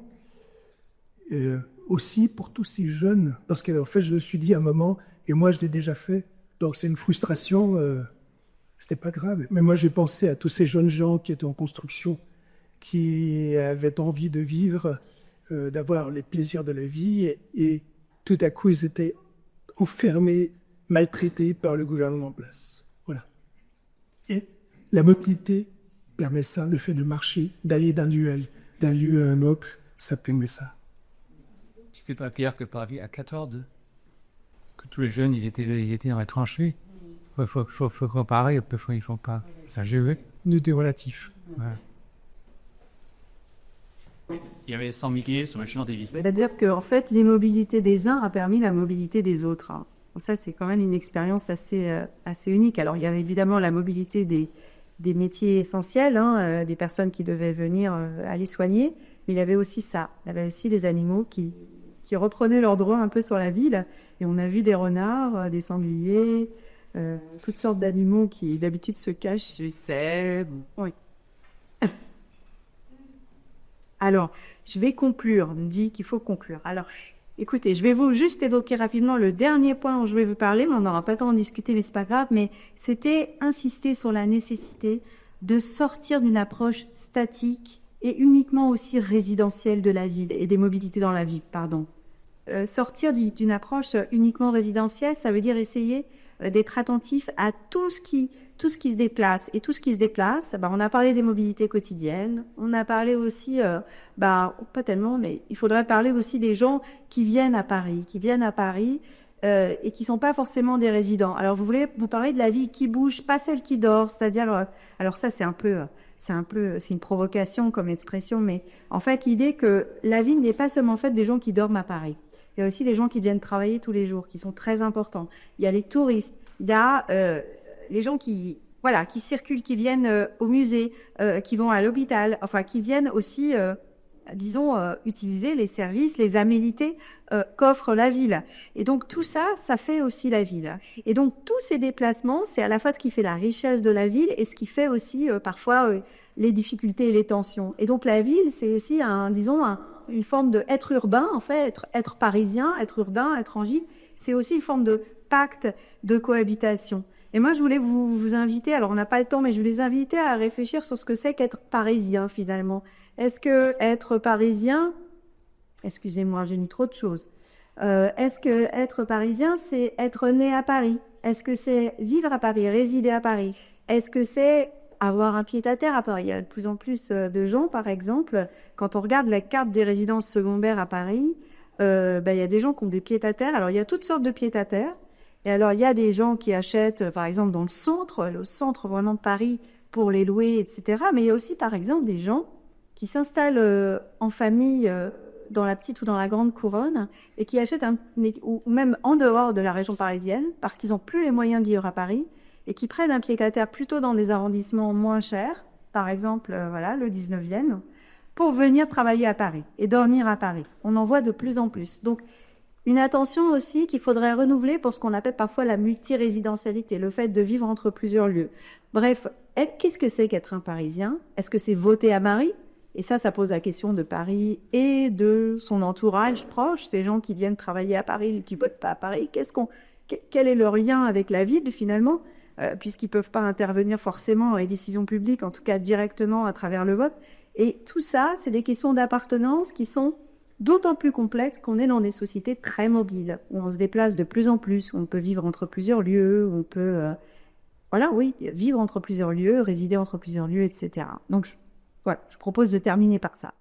aussi pour tous ces jeunes, parce qu'en fait je me suis dit à un moment, et moi je l'ai déjà fait, donc c'est une frustration, c'était pas grave. Mais moi, j'ai pensé à tous ces jeunes gens qui étaient en construction, qui avaient envie de vivre, d'avoir les plaisirs de la vie, et tout à coup, ils étaient enfermés, maltraités par le gouvernement en place. Voilà. Et la mobilité permet ça, le fait de marcher, d'aller d'un lieu à un autre, ça permet ça. Tu fais pas pire que Paris à 14, que tous les jeunes, ils étaient dans les tranchées. Il faut comparer, ils font pas. Ça, j'ai vu. Nous, relatif. Ouais. Il y avait 100 milliers sur le champ des Lisbonnes. C'est-à-dire qu'en fait, l'immobilité des uns a permis la mobilité des autres. Hein. Ça, c'est quand même une expérience assez unique. Alors, il y a évidemment la mobilité des métiers essentiels, des personnes qui devaient venir aller soigner, mais il y avait aussi ça. Il y avait aussi les animaux qui reprenaient leurs droits un peu sur la ville. Et on a vu des renards, des sangliers, toutes sortes d'animaux qui d'habitude se cachent chez les cèbres. Oui. Alors, je vais conclure. On me dit qu'il faut conclure. Alors, écoutez, je vais vous juste évoquer rapidement le dernier point dont je vais vous parler, mais on n'aura pas le temps d'en discuter, mais c'est pas grave. Mais c'était insister sur la nécessité de sortir d'une approche statique et uniquement aussi résidentielle de la ville et des mobilités dans la ville, pardon. Sortir d'une approche uniquement résidentielle, ça veut dire essayer d'être attentif à tout ce qui se déplace. Et tout ce qui se déplace, on a parlé des mobilités quotidiennes, on a parlé aussi, pas tellement, mais il faudrait parler aussi des gens qui viennent à Paris, et qui sont pas forcément des résidents. Alors vous parlez de la vie qui bouge, pas celle qui dort, c'est-à-dire, alors ça c'est une provocation comme expression, mais en fait l'idée que la ville n'est pas seulement faite des gens qui dorment à Paris. Il y a aussi les gens qui viennent travailler tous les jours, qui sont très importants. Il y a les touristes, il y a les gens qui circulent, qui viennent au musée, qui vont à l'hôpital, enfin qui viennent aussi, utiliser les services, les aménités qu'offre la ville. Et donc tout ça, ça fait aussi la ville. Et donc tous ces déplacements, c'est à la fois ce qui fait la richesse de la ville et ce qui fait aussi parfois les difficultés et les tensions. Et donc la ville, c'est aussi une forme de être urbain, en fait, être parisien, être urbain, être en ville, c'est aussi une forme de pacte de cohabitation. Et moi, je voulais vous inviter, alors on n'a pas le temps, mais je voulais les inviter à réfléchir sur ce que c'est qu'être parisien, finalement. Est-ce que être parisien, excusez-moi, j'ai mis trop de choses. Est-ce que être parisien, c'est être né à Paris? Est-ce que c'est vivre à Paris, résider à Paris? Est-ce que c'est avoir un pied-à-terre à Paris? Il y a de plus en plus de gens, par exemple, quand on regarde la carte des résidences secondaires à Paris, il y a des gens qui ont des pieds-à-terre. Alors, il y a toutes sortes de pieds-à-terre. Et alors, il y a des gens qui achètent, par exemple, dans le centre vraiment de Paris, pour les louer, etc. Mais il y a aussi, par exemple, des gens qui s'installent en famille dans la petite ou dans la grande couronne et qui achètent ou même en dehors de la région parisienne parce qu'ils n'ont plus les moyens de vivre à Paris et qui prennent un pied-à-terre plutôt dans des arrondissements moins chers, par exemple voilà, le 19e, pour venir travailler à Paris et dormir à Paris. On en voit de plus en plus. Donc, une attention aussi qu'il faudrait renouveler pour ce qu'on appelle parfois la multirésidentialité, le fait de vivre entre plusieurs lieux. Bref, qu'est-ce que c'est qu'être un Parisien? Est-ce que c'est voter à Paris? Et ça pose la question de Paris et de son entourage proche, ces gens qui viennent travailler à Paris, qui ne votent pas à Paris. Quel est leur lien avec la ville, finalement, puisqu'ils ne peuvent pas intervenir forcément dans les décisions publiques, en tout cas directement à travers le vote. Et tout ça, c'est des questions d'appartenance qui sont d'autant plus complexes qu'on est dans des sociétés très mobiles, où on se déplace de plus en plus, où on peut vivre entre plusieurs lieux, où on peut vivre entre plusieurs lieux, résider entre plusieurs lieux, etc. Donc, voilà, je propose de terminer par ça.